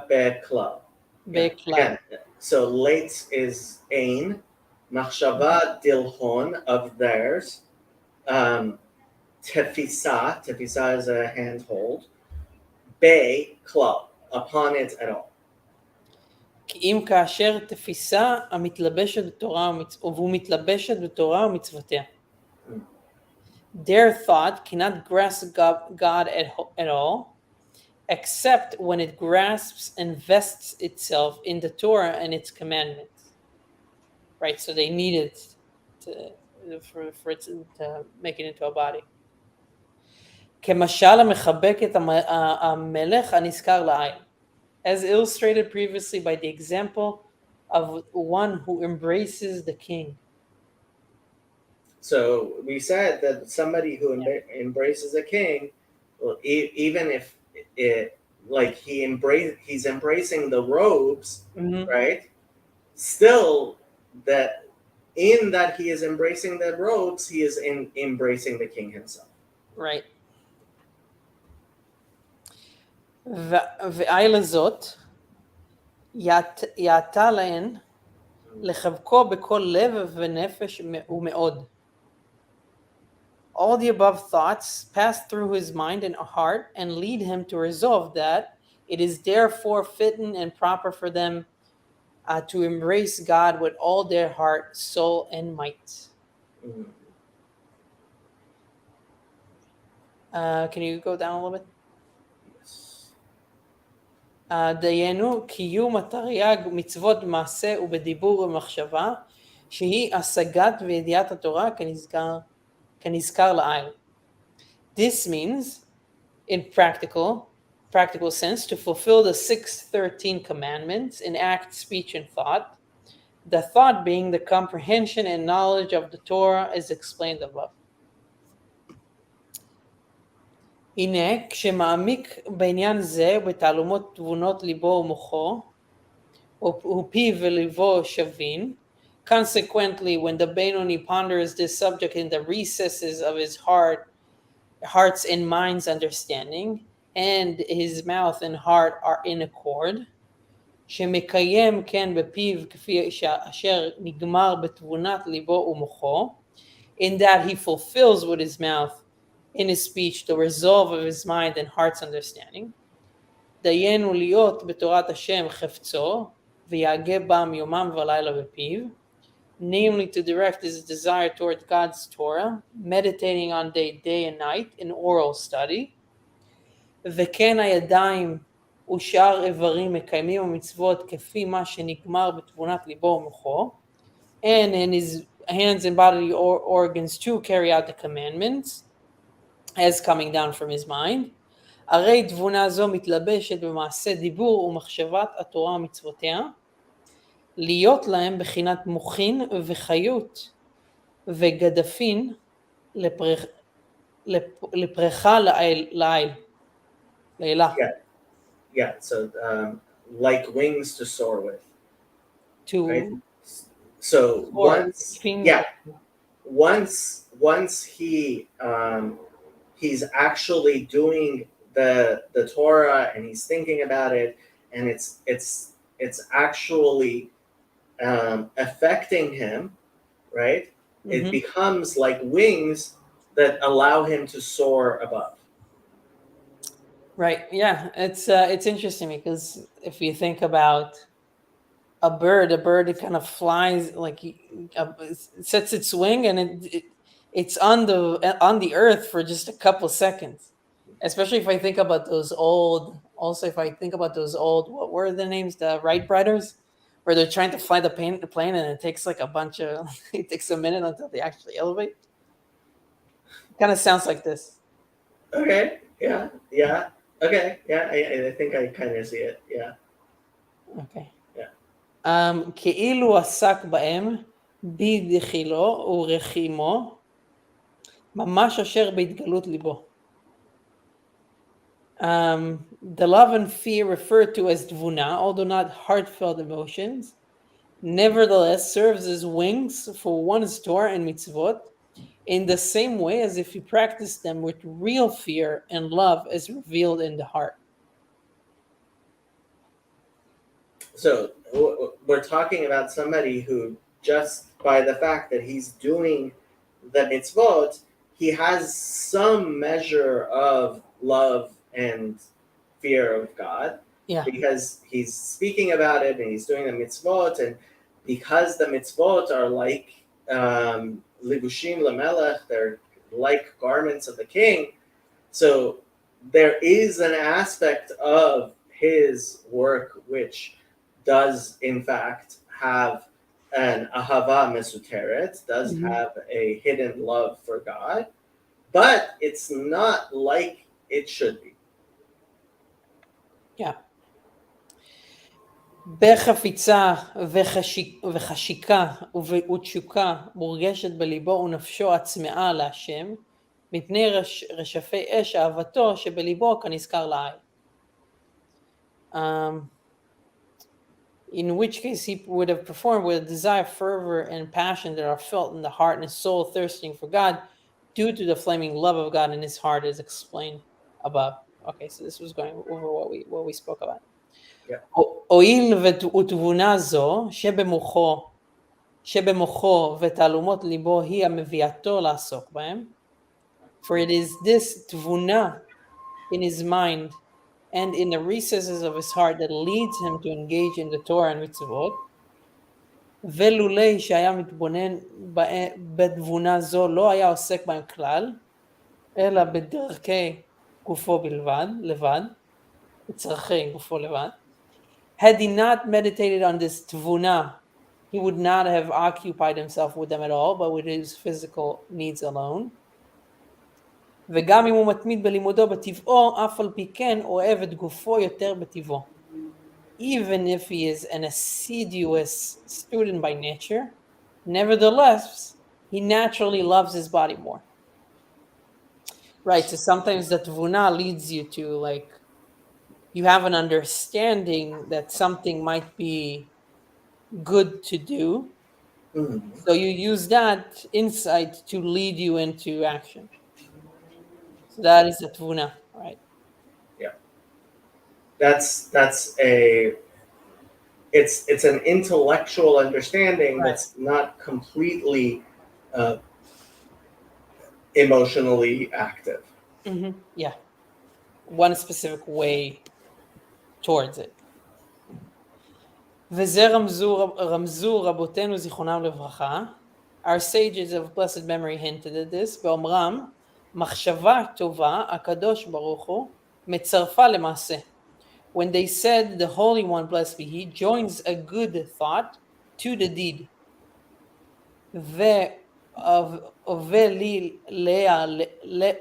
בכלל. Again, so late is ain, machshava dilhon of theirs, tefisa is a handhold, be klal, upon it at all. כי אם כאשר תפיסה המתלבשת בתורה והוא מתלבשת בתורה ומצוותיה. Their thought cannot grasp God at all, except when it grasps and vests itself in the Torah and its commandments. Right, so they need it for it to make it into a body. כמשל המחבק את המלך הנזכר לעיל. As illustrated previously by the example of one who embraces the king. So we said that somebody who embraces a king, well, even if he's embracing the robes, right? Still, that in that he is embracing the robes, he is embracing the king himself. Right. והאילה זאת יעתה להן לחבקו בכל לב ונפש ומאוד. All the above thoughts pass through his mind and heart and lead him to resolve that it is therefore fitting and proper for them to embrace God with all their heart, soul, and might. Can you go down a little bit? דיינו קיום התרי"ג מצוות במעשה ובדיבור ובמחשבה שהיא השגת וידיעת התורה כנזכר לעיל. This means, in practical sense, to fulfill the 613 commandments in act, speech, and thought, the thought being the comprehension and knowledge of the Torah as explained above. הנה, כשמעמיק בעניין זה בתעלומות תבונות ליבו ומוחו, ופיו וליבו שווין, consequently, when the Benoni ponders this subject in the recesses of his heart's and mind's understanding, and his mouth and heart are in accord, שמקיים כן בפיו כפי אשר נגמר בתבונת ליבו ומוחו, in that he fulfills with his mouth, in his speech, the resolve of his mind and heart's understanding, דיינו להיות בתורת השם חפצו, ויהגה בם יומם ולילה בפיו, namely to direct his desire toward God's Torah, meditating on day and night in oral study, וכן הידיים ושאר איברים מקיימים המצוות כפי מה שנגמר בתבונת ליבו ומוחו, and in his hands and bodily organs to carry out the commandments as coming down from his mind, הרי תבונה זו מתלבשת במעשה דיבור ומחשבת התורה ומצוותיה, להיות להם בחינת מוחין וחיות וגדפין לפרחה לעיל. Yeah, so like wings to soar with. Right? So once he's actually doing the Torah and he's thinking about it, and it's actually affecting him, right? Mm-hmm. It becomes like wings that allow him to soar above. Right. Yeah, it's interesting because if you think about a bird kind of flies, like sets its wing and it's on the earth for just a couple seconds. Especially if I think about those old, what were the names? The Wright brothers, where they're trying to fly the plane and it takes like it takes a minute until they actually elevate. It kind of sounds like this. Okay. Yeah. Okay, yeah, I think I kind of see it, yeah. Okay. Yeah. כאילו עסק בהם בדחילו ורחימו, ממש אשר בהתגלות ליבו. The love and fear referred to as tvuna, although not heartfelt emotions, nevertheless serves as wings for one's Torah and mitzvot, in the same way as if you practice them with real fear and love as revealed in the heart. So we're talking about somebody who, just by the fact that he's doing the mitzvot, he has some measure of love and fear of God. Yeah. Because he's speaking about it and he's doing the mitzvot, and because the mitzvot are like libushim lamelech, they're like garments of the king. So there is an aspect of his work which does in fact have an ahava mesuteret, does have a hidden love for God, but it's not like it should be. Yeah. בחפיצה וחשיקה ותשוקה מורגשת בליבו ונפשו הצמאה להשם, מפני רשפי אש אהבתו שבליבו כנזכר לעיל. In which case he would have performed with a desire, fervor, and passion that are felt in the heart and his soul thirsting for God due to the flaming love of God in his heart as explained above. Okay, so this was going over what we spoke about. הואיל ותבונה זו שבמוחו ותעלומות ליבו היא המביאתו לעסוק בהם, for it is this תבונה in his mind and in the recesses of his heart that leads him to engage in the Torah and mitzvot, ולולי שהיה מתבונן בתבונה זו לא היה עוסק בהם כלל, אלא בדרכי גופו לבד, בצרכי גופו לבד, had he not meditated on this tvuna he would not have occupied himself with them at all, but with his physical needs alone. וגם אם הוא מתמיד בלימודו בטבעו, אף על פי כן אוהב את גופו יותר בטבעו. Even if he is an assiduous student by nature, nevertheless, he naturally loves his body more. Right, so sometimes the tvuna leads you to, like, you have an understanding that something might be good to do, so you use that insight to lead you into action. So that is the tvuna, right? Yeah. That's it's an intellectual understanding that's not completely emotionally active. Yeah, one specific way towards it. וזה רמזו רבותינו זיכרונם לברכה. Our sages of blessed memory hinted at this, באומרם, מחשבה טובה, הקדוש ברוך הוא, מצרפה למעשה. When they said, the Holy One, blessed be He, joins a good thought to the deed. והווה לי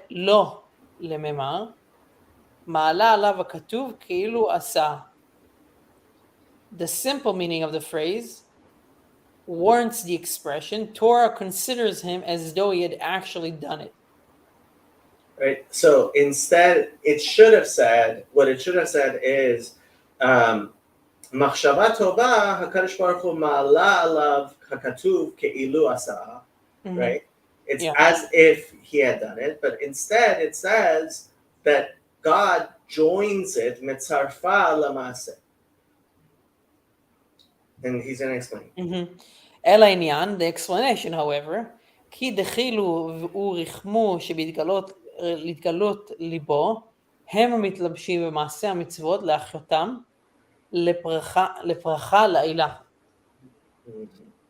לא לממר, מעלה עליו הכתוב כאילו עשה. The simple meaning of the phrase warrants the expression, Torah considers him as though he had actually done it. Right. So instead, it should have said, what it should have said is, מחשבה טובה, הקדוש ברוך הוא מעלה עליו הכתוב כאילו עשה. Right? It's as if he had done it, but instead it says that God joins it, מצרפה למעשה. And he's going to explain. אלא העניין, the explanation, however, כי דחילו ורחמו להתגלות ליבו, הם המתלבשים במעשה המצוות להחיותם לפרחה לעילה.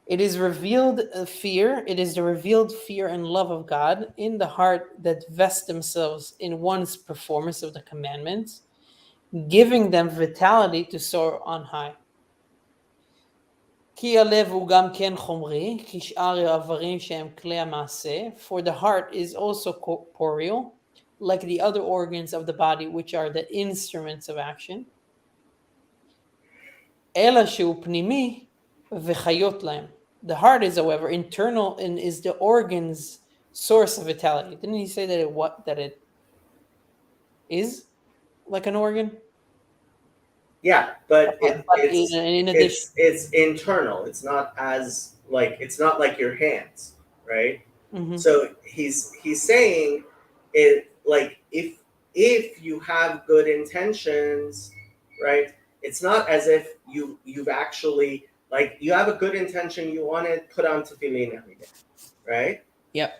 It is the revealed fear and love of God in the heart that vest themselves in one's performance of the commandments, giving them vitality to soar on high. כי הלב הוא גם כן חומרי, כשאר האיברים שהם כלי המעשה, for the heart is also corporeal, like the other organs of the body, which are the instruments of action. אלא שהוא פנימי וחיות להם. The heart is, however, internal and is the organ's source of vitality. Didn't he say that it is like an organ? Yeah, but it's internal. It's not as it's not like your hands, right? So he's saying it like if you have good intentions, right? It's not as if you've actually like you have a good intention, you want to put on tefillin every day, right? Yep.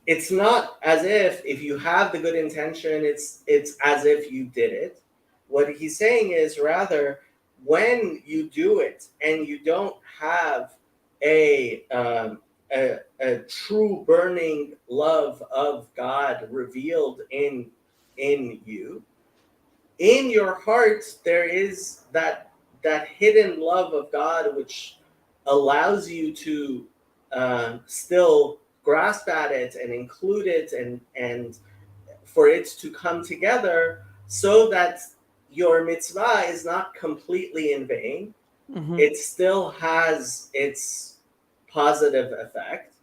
It's not as if you have the good intention, it's as if you did it. What he's saying is rather when you do it and you don't have a true burning love of God revealed in you, in your heart there is that hidden love of God which allows you to still grasp at it and include it and for it to come together so that your mitzvah is not completely in vain. It still has its positive effect.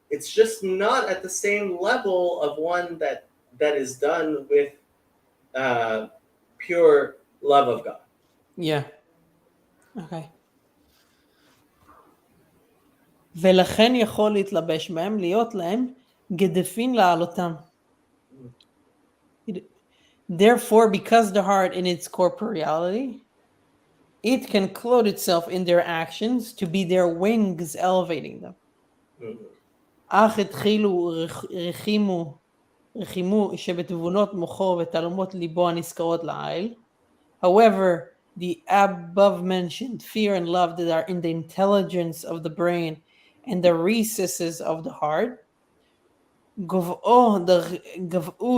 It's just not at the same level of one that is done with pure love of God. Yeah. Okay. ולכן יכול להתלבש בהם, להיות להם גדפין לעלותם. Therefore, because the heart in its corporeality, it can clothe itself in their actions to be their wings elevating them. אך התחילו רחימו שבתבונות מוחו ותעלומות ליבו הנזכרות לעיל. However, the above-mentioned fear and love that are in the intelligence of the brain and the recesses of the heart, גבעו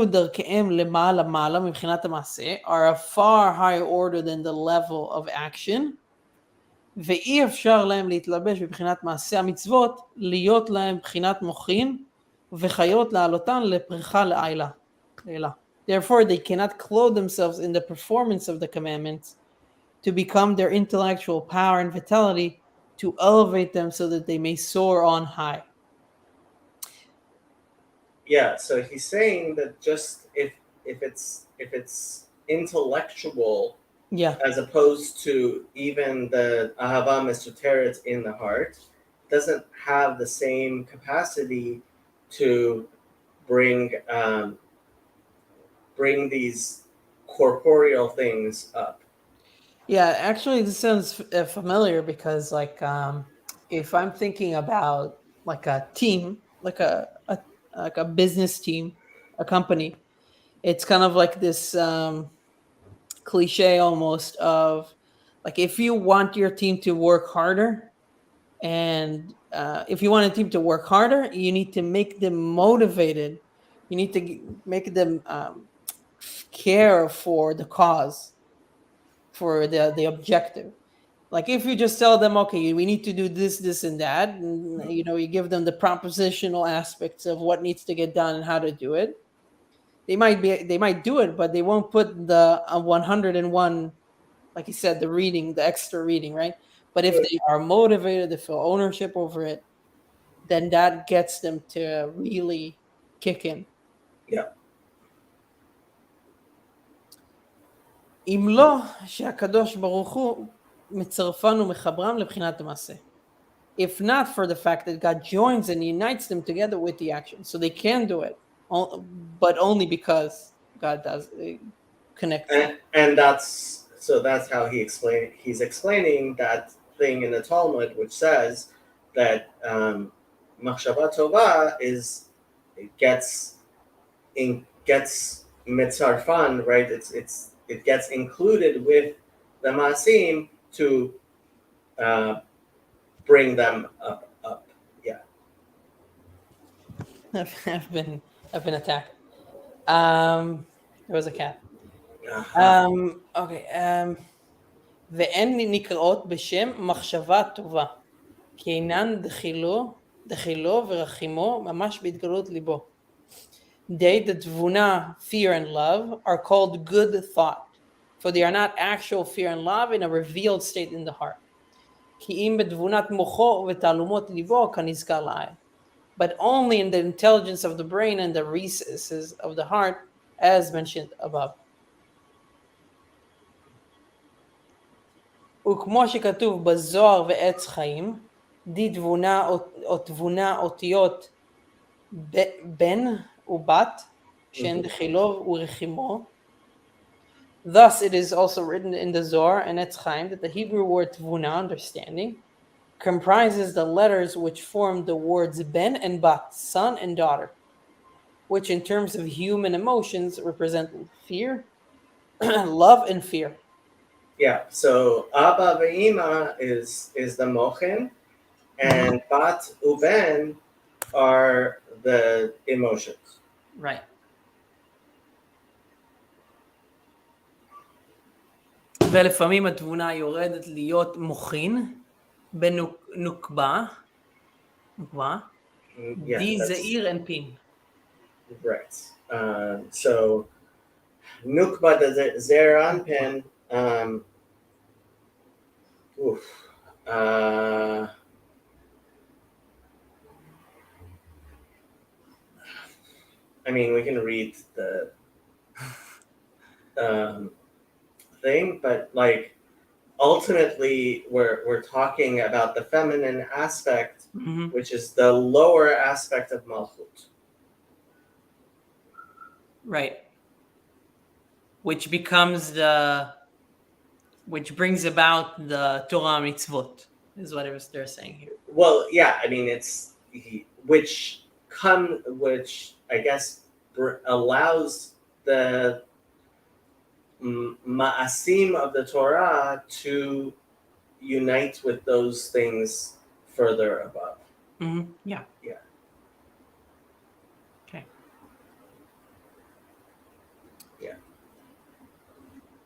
דרכיהם למעלה מעלה מבחינת המעשה, are a far higher order than the level of action, ואי אפשר להם להתלבש בבחינת מעשה המצוות, להיות להם בחינת מוחין, וחיות לעלותן לפריחה לעילה. Therefore they cannot clothe themselves in the performance of the commandments, to become their intellectual power and vitality, to elevate them so that they may soar on high. Yeah, so he's saying that just if it's intellectual, Yeah. as opposed to even the ahava mesuteret in the heart, doesn't have the same capacity to bring these corporeal things up. Yeah, actually, this sounds familiar because, like, if I'm thinking about like a team, like a business team, a company, it's kind of like this cliche almost of like if you want your team to work harder, and if you want a team to work harder, you need to make them motivated. You need to make them care for the cause, for the objective. Like if you just tell them, okay, we need to do this and that, and you give them the propositional aspects of what needs to get done and how to do it, they might do it, but they won't put the 101, like you said, the extra reading, right? But if they are motivated, they feel ownership over it, then that gets them to really kick in. Yeah. אם לא, שהקדוש ברוך הוא מצרפן ומחברם לבחינת המעשה. If not for the fact that God joins and unites them together with the action. So they can do it, but only because God does connect them. And that's how he's explaining that thing in the Talmud, which says that machshava tova gets mitzarfan, right? It gets included with the masim to bring them up. Yeah. I've been attacked. There was a cat. Okay. ואין נקראות בשם מחשבה טובה, כי אינן דחילו ורחימו ממש בהתגלות ליבו. They, the tevuna, fear and love, are called good thought, for they are not actual fear and love in a revealed state in the heart. כי אם בתבונת מוחו ותעלומות ליבו כנזכר לעיל. But only in the intelligence of the brain and the recesses of the heart, as mentioned above. וכמו שכתוב בזוהר ועץ חיים, די תבונה או תבונה אותיות בן ובת, שהן דחילו ורחימו. Thus it is also written in the Zohar and Etz Chaim that the Hebrew word tvuna, understanding, comprises the letters which form the words ben and bat, son and daughter, which in terms of human emotions represent fear, love and fear. Yeah, so Abba ve'ima is the mochen, and bat uben are the emotions. Right. ולפעמים התבונה יורדת להיות מוחין בנוקבה, די זעיר and פין. Right. So nukba the zeranpin. I mean, we can read the thing, but like ultimately, we're talking about the feminine aspect, which is the lower aspect of malchut. Right. Which brings about the Torah mitzvot, is what they're saying here. Well, yeah, I mean, which I guess allows the ma'asim of the Torah to unite with those things further above. Yeah. Yeah. Okay.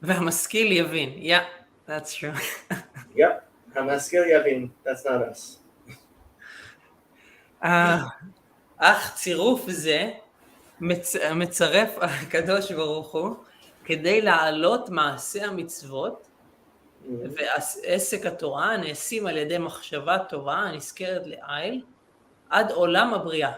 והמשכיל יבין. Yeah, that's true. Yep. Hamaskil Yavin. That's not us. אך צירוף זה מצרף הקדוש ברוך הוא כדי להעלות מעשי המצוות ועסק התורה הנעשים על ידי מחשבה טובה הנזכרת לעיל עד עולם הבריאה.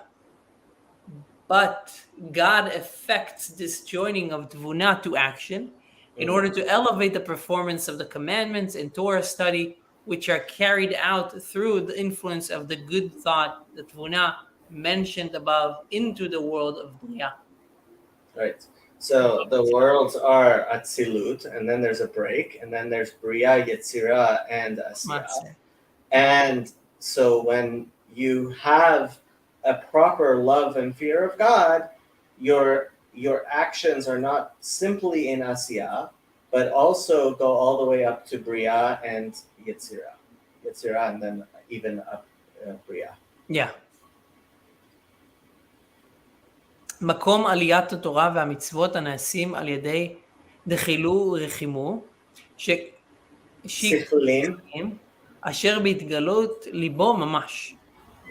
But God affects this joining of Tvuna to action in order to elevate the performance of the commandments and Torah study, which are carried out through the influence of the good thought, the Tvuna mentioned above, into the world of Bria. Right. So the worlds are Atzilut, and then there's a break, and then there's Bria, Yetzirah, and Asiyah. And so when you have a proper love and fear of God, your actions are not simply in Asiyah, but also go all the way up to Bria and Yetzirah. Yetzirah, and then even up Bria. Yeah. מקום עליית התורה והמצוות הנעשים על ידי דחילו ורחימו, שכלים, אשר בהתגלות ליבו ממש.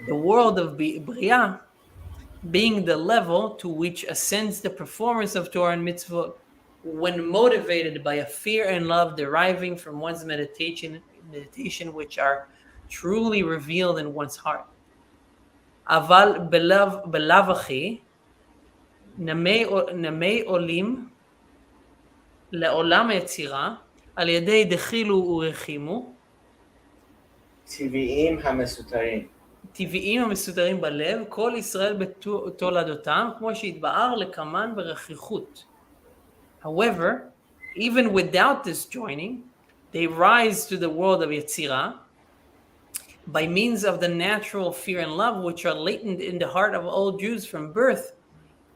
The world of בריאה, being the level to which ascends the performance of Torah and mitzvot, when motivated by a fear and love deriving from one's meditation which are truly revealed in one's heart. אבל בלאו הכי, נמי עולים לעולם היצירה על ידי דחילו ורחימו טבעיים המסותרים בלב, כל ישראל בתולדותם, כמו שהתבאר לקמן ברכיחות. However, even without this joining, they rise to the world of יצירה by means of the natural fear and love which are latent in the heart of all Jews from birth,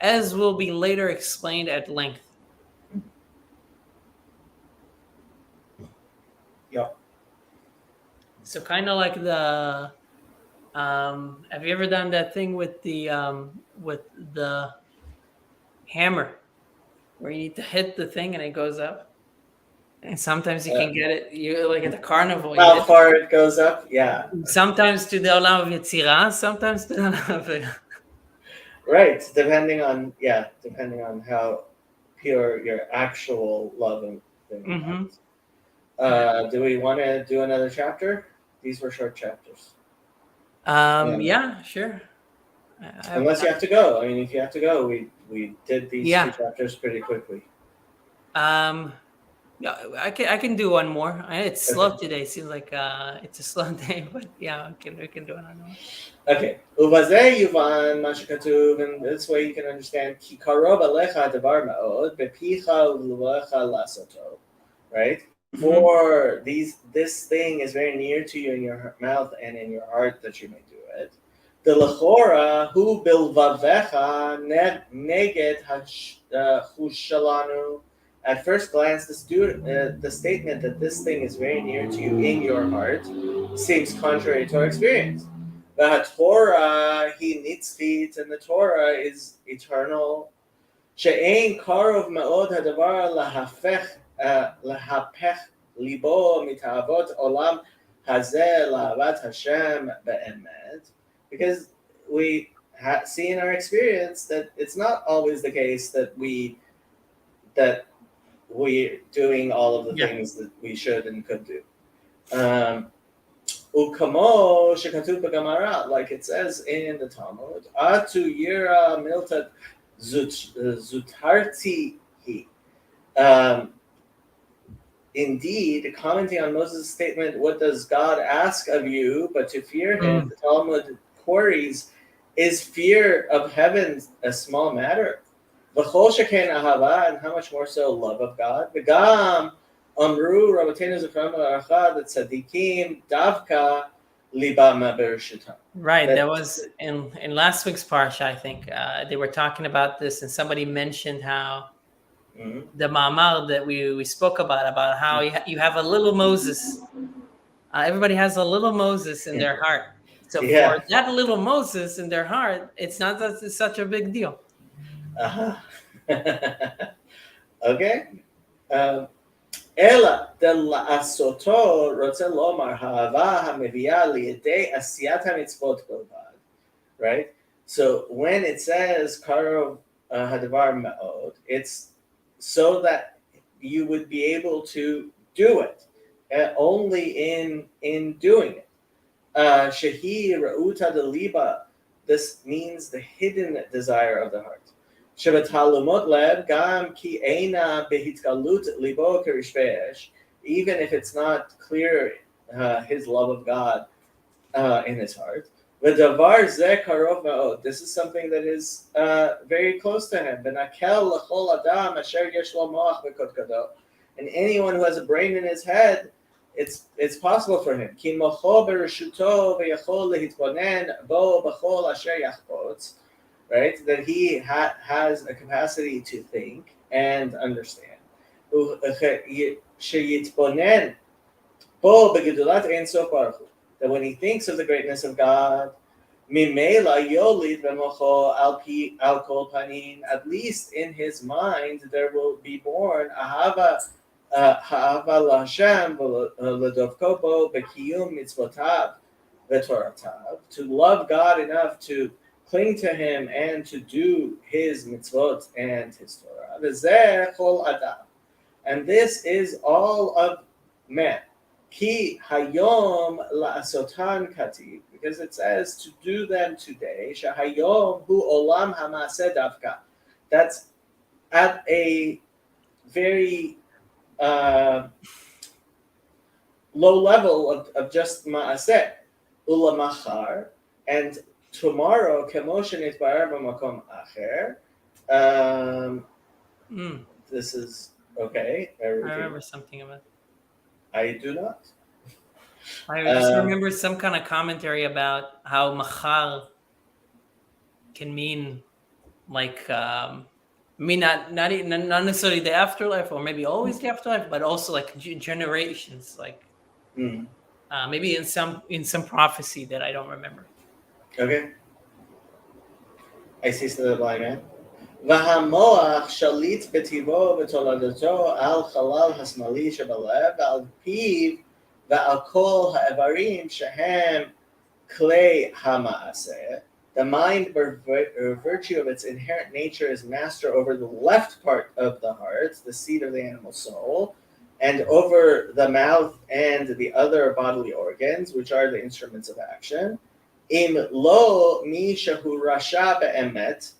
as will be later explained at length. Yeah. So kind of like the, have you ever done that thing with the hammer, where you need to hit the thing and it goes up? And sometimes you can get it, you like at the carnival. How far it goes up? Yeah. Sometimes to the Olam of Yetzirah, sometimes to the Olam of Right, depending on how pure your actual love and thing is. Do we want to do another chapter? These were short chapters. Yeah, sure. Unless you have to go. I mean, if you have to go, we did these two chapters pretty quickly. I can do one more. It's slow today. It seems like it's a slow day, but yeah, we can do another one. Okay. ובזה יובן מה שכתוב, and this way you can understand, כי קרוב עליך הדבר מאוד, בפיך ובלבבך לעשותו. Right? For this thing is very near to you in your mouth and in your heart that you may do it. דלכאורה הוא בלבבך נגד שלנו. At first glance, the statement that this thing is very near to you in your heart seems contrary to our experience. The Torah, he nitzchit, and the Torah is eternal. She'ein karov me'od hadavar lahapech libo mitavot olam hazeh lahavat Hashem be'emet. Because we see in our experience that it's not always the case that we're doing all of the things that we should and could do. Ukamo shekatuv b'Gemara, like it says in the Talmud, atu yira miltat zutarti hi. Indeed, commenting on Moses' statement, what does God ask of you but to fear him? The Talmud queries, is fear of heaven a small matter? V'chol sheken ahava, and how much more so love of God? V'gam amru rabbeinu zechron v'aracha that tzadikim davka libam bereshita. Right, that was in last week's parsha. I think they were talking about this, and somebody mentioned how the ma'amar that we spoke about how you have a little Moses. Everybody has a little Moses in their heart. So for that little Moses in their heart, it's not that it's such a big deal. Okay. אלא דלעשותו רוצה לומר האהבה המביאה לידי עשיית המצוות בלבד, right? So when it says קרוב הדבר מאוד, it's so that you would be able to do it, only in doing it. Shehi ra'uta deliba, this means the hidden desire of the heart. Shebatalumot leb gam ki eina behitgalut libo kerishvesh, even if it's not clear his love of God in his heart. V'davar ze karov ma'od, this is something that is very close to him. V'nakel l'chol adam asher yesh lo moach v'kotkado, and anyone who has a brain in his head, it's possible for him. Ki mocho bereshuto v'yachol lehitbonen bo b'chol asher yachpotz, right? That he has a capacity to think and understand. Sheyitbonen bo begedulat ein sof baruch hu, that when he thinks of the greatness of God, mimela yolid v'mocho al kol panim, at least in his mind there will be born ahava LaHashem v'ledovko bo b'kiyum mitzvotav v'toratav, to love God enough to cling to Him and to do His mitzvot and His Torah. V'zeh chol adam, and this is all of men. Ki hayom la'asotan kativ, because it says to do them today. Shahayom hu olam hamaseh davka. That's at a very low level of just ma'aseh, ulamachar, and tomorrow kemoshen itbarer b'makom acher. This is okay. I remember something about it. I do not. I just remember some kind of commentary about how machar can mean like not necessarily the afterlife, or maybe always the afterlife, but also like generations, like maybe in some prophecy that I don't remember. Okay. I see the blind man. והמוח שליט בטבעו ותולדתו על חלל השמאלי שבלב, ועל פיו ועל כל האיברים שהם כלי המעשה. The mind, by virtue of its inherent nature, is master over the left part of the heart, the seat of the animal soul, and over the mouth and the other bodily organs, which are the instruments of action. Im lo mi shehu rasha be'emet,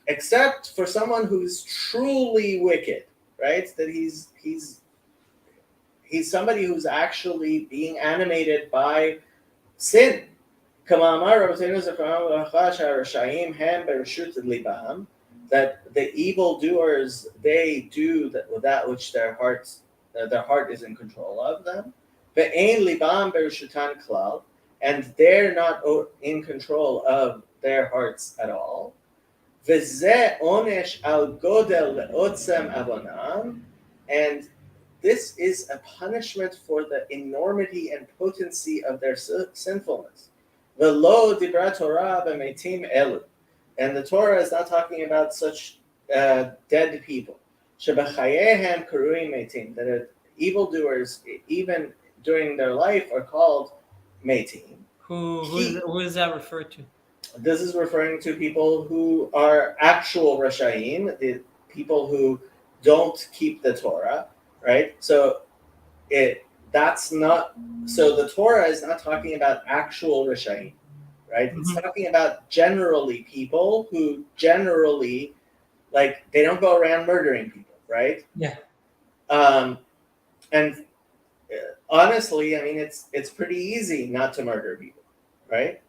except for someone who's truly wicked, right? That he's somebody who's actually being animated by sin. That the evildoers, they do that which their heart is in control of them. And they're not in control of their hearts at all. And this is a punishment for the enormity and potency of their sinfulness. And the Torah is not talking about such dead people. That evildoers, even during their life, are called metim. Who does that refer to? This is referring to people who are actual Rashaim, the people who don't keep the Torah, right? So the Torah is not talking about actual Rashaim, right? It's talking about generally people who generally, like, they don't go around murdering people, right? Yeah. And honestly, I mean, it's pretty easy not to murder people, right?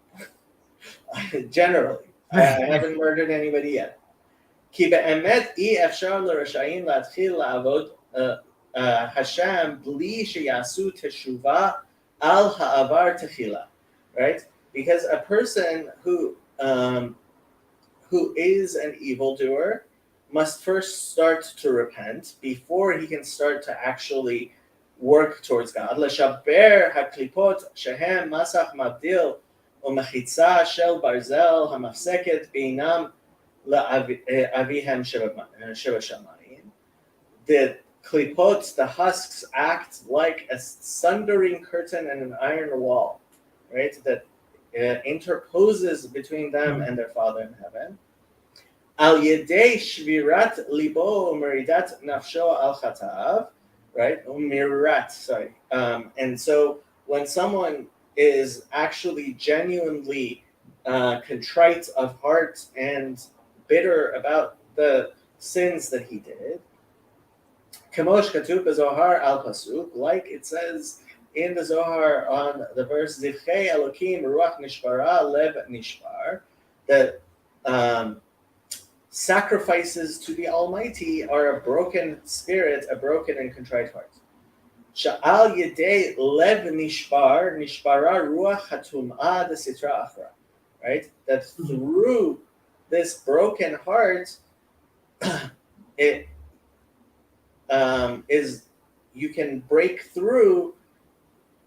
Generally, I haven't murdered anybody yet. כי באמת אי אפשר לרשעים להתחיל לעבוד השם בלי שיעשו תשובה על העבר תחילה, right? Because a person who is an evildoer must first start to repent before he can start to actually work towards God. לשבר הקליפות שהם מסך מבדיל ומחיצה של ברזל המפסקת בינם לאביהם שבשמיים. The klipot, the husks, act like a sundering curtain and an iron wall, right? That interposes between them and their Father in heaven. Al yedei shvirat libo meridat nafsho al chatav, right? Mirat, sorry. And so when someone is actually genuinely contrite of heart and bitter about the sins that he did, Kamosh Katup Zohar al Pasuk, like it says in the Zohar on the verse Zivchei Elokim Ruach Nishbara Lev Nishbar, that sacrifices to the Almighty are a broken spirit, a broken and contrite heart. Sha'al Yedei Lev Nishbar Nishbara Ruach Hatum'ah the Sitra Achra, right? That through this broken heart, it is you can break through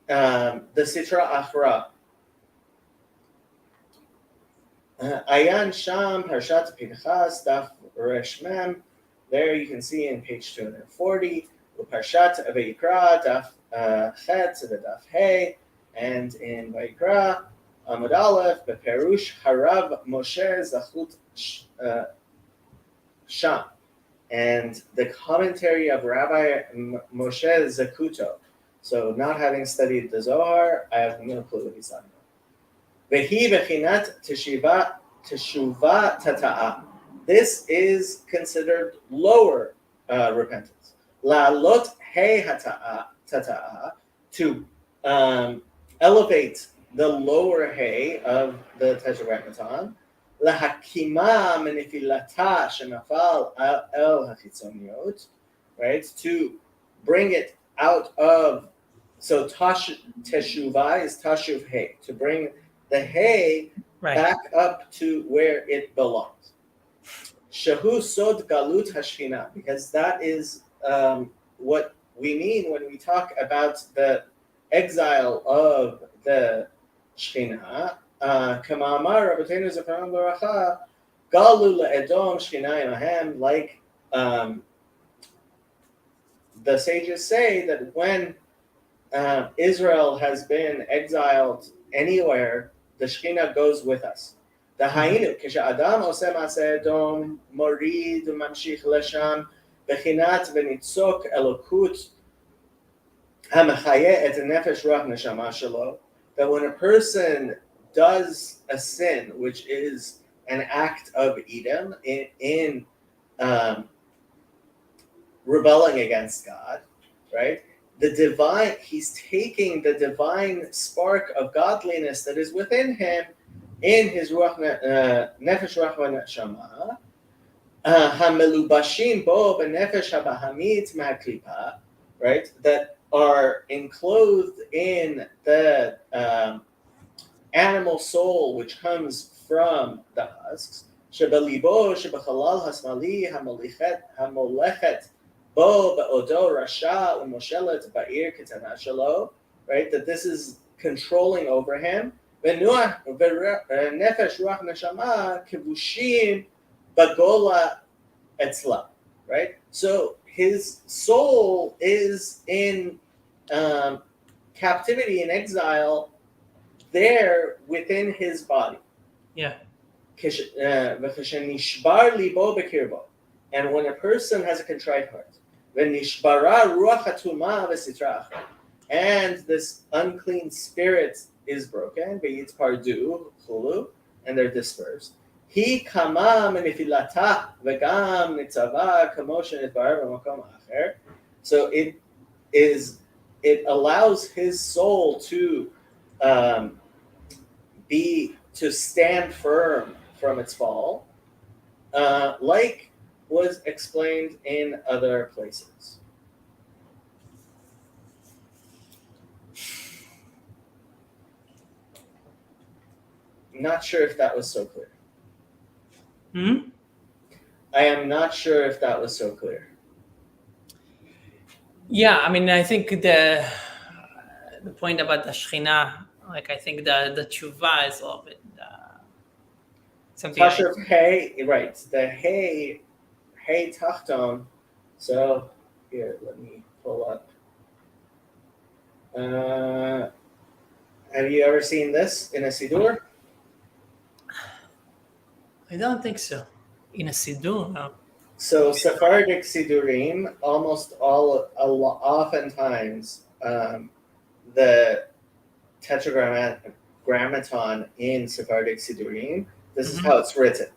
the Sitra Achra. Ayan Sham Parshat Pinchas Daf Resh Mem. There you can see in page 240. Parshat Vayikra Daf Chet the Daf Hey, and in Vayikra Amud Aleph Beperush Harav Moshe Zachut Sham. And the commentary of Rabbi Moshe Zakuto. So, not having studied the Zohar, I have no clue what he's talking about. Vehi bechinat teshuva tata'a. This is considered lower repentance. La'alot he tata'a, to elevate the lower he of the Tetragrammaton. Lahakima menifilata shenafal el hachitzoniot, right? To bring it out of, so teshuva is tashuv hay, to bring the hay back up to where it belongs. Shahu sod galut hashchina, because that is what we mean when we talk about the exile of the Shechina. Kamamar Rabbeinu Zechron Baracha Galu le'edom Shechina Imahem, like the sages say that when Israel has been exiled anywhere, the Shechina goes with us. The Hainu Kisha Adam Oseh Maseh Edom Morid Mamshich Lesham Bechinat Venitzok Elokut Hamachaye Et Nefesh Ruach Neshama Shelo, that when a person does a sin, which is an act of Edom in rebelling against God, right? The divine, he's taking the divine spark of godliness that is within him in his Ruach Nefesh Ruach Neshama, Hamelubashim Bo B'Nefesh Habahamit Ma'Klipa, right? That are enclosed in the animal soul which comes from the husks. Shebalibo shebachalal hasmali hamolechet bo beodo rasha umoshelet ba'ir ketana shelo, right? That this is controlling over him. Venuach nefesh ruach neshama kevushim bagola etzla, right? So his soul is in captivity and exile there within his body. Yeah. And when a person has a contrite heart, and this unclean spirit is broken, and they're dispersed. So it allows his soul to to stand firm from its fall, like was explained in other places. I'm not sure if that was so clear. I am not sure if that was so clear. Yeah, I mean, I think the point about the Shechina, like I think the tshuva is a little bit something. Tashav hay, right? The hay tachton. So Here, let me pull up. Have you ever seen this in a Siddur? I don't think so. In a siddur, no. So Sephardic Siddurim, oftentimes, the tetragrammaton in Sephardic Siddurim, this is how it's written.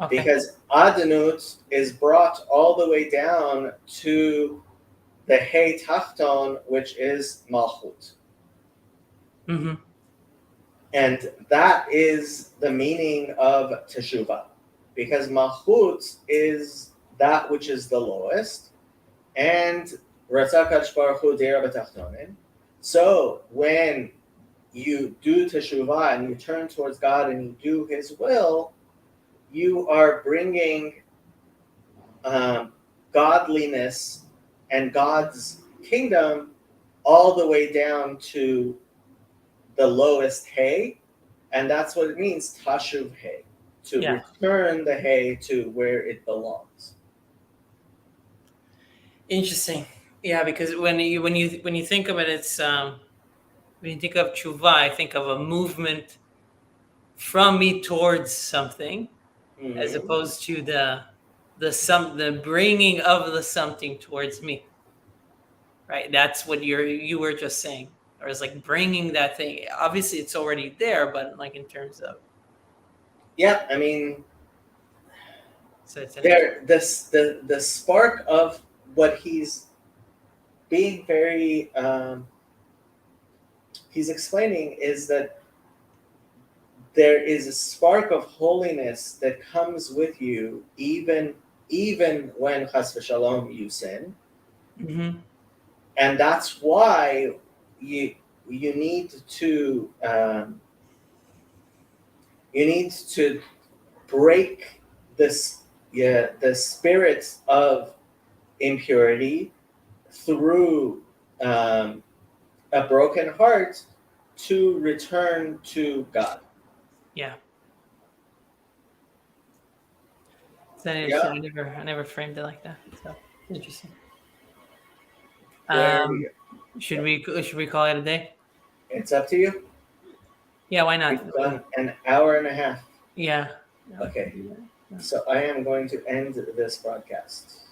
Okay. Because Adonut is brought all the way down to the Hey Tachton, which is Malchut. Mm-hmm. And that is the meaning of Teshuvah. Because Malchut is that which is the lowest, and Ratzah Kadosh Baruch Hu Deira B'Tachtonin. So when you do Teshuvah and you turn towards God and you do His will, you are bringing godliness and God's kingdom all the way down to the lowest hay, and that's what it means, tashuv hay, to return the hay to where it belongs. Interesting. Yeah, because when you think of it, it's when you think of tshuva, I think of a movement from me towards something, as opposed to the bringing of the something towards me. Right. That's what you were just saying, or it's like bringing that thing. Obviously, it's already there, but like in terms of Yeah, I mean, so it's the spark of what he's being very he's explaining is that there is a spark of holiness that comes with you even when chas v'shalom you sin. Mm-hmm. And that's why you need to break the spirit of impurity through a broken heart to return to God. Yeah. So interesting. I never framed it like that. So interesting. Should we call it a day? It's up to you. Yeah, why not? We've done an hour and a half. Yeah. Okay. So I am going to end this broadcast.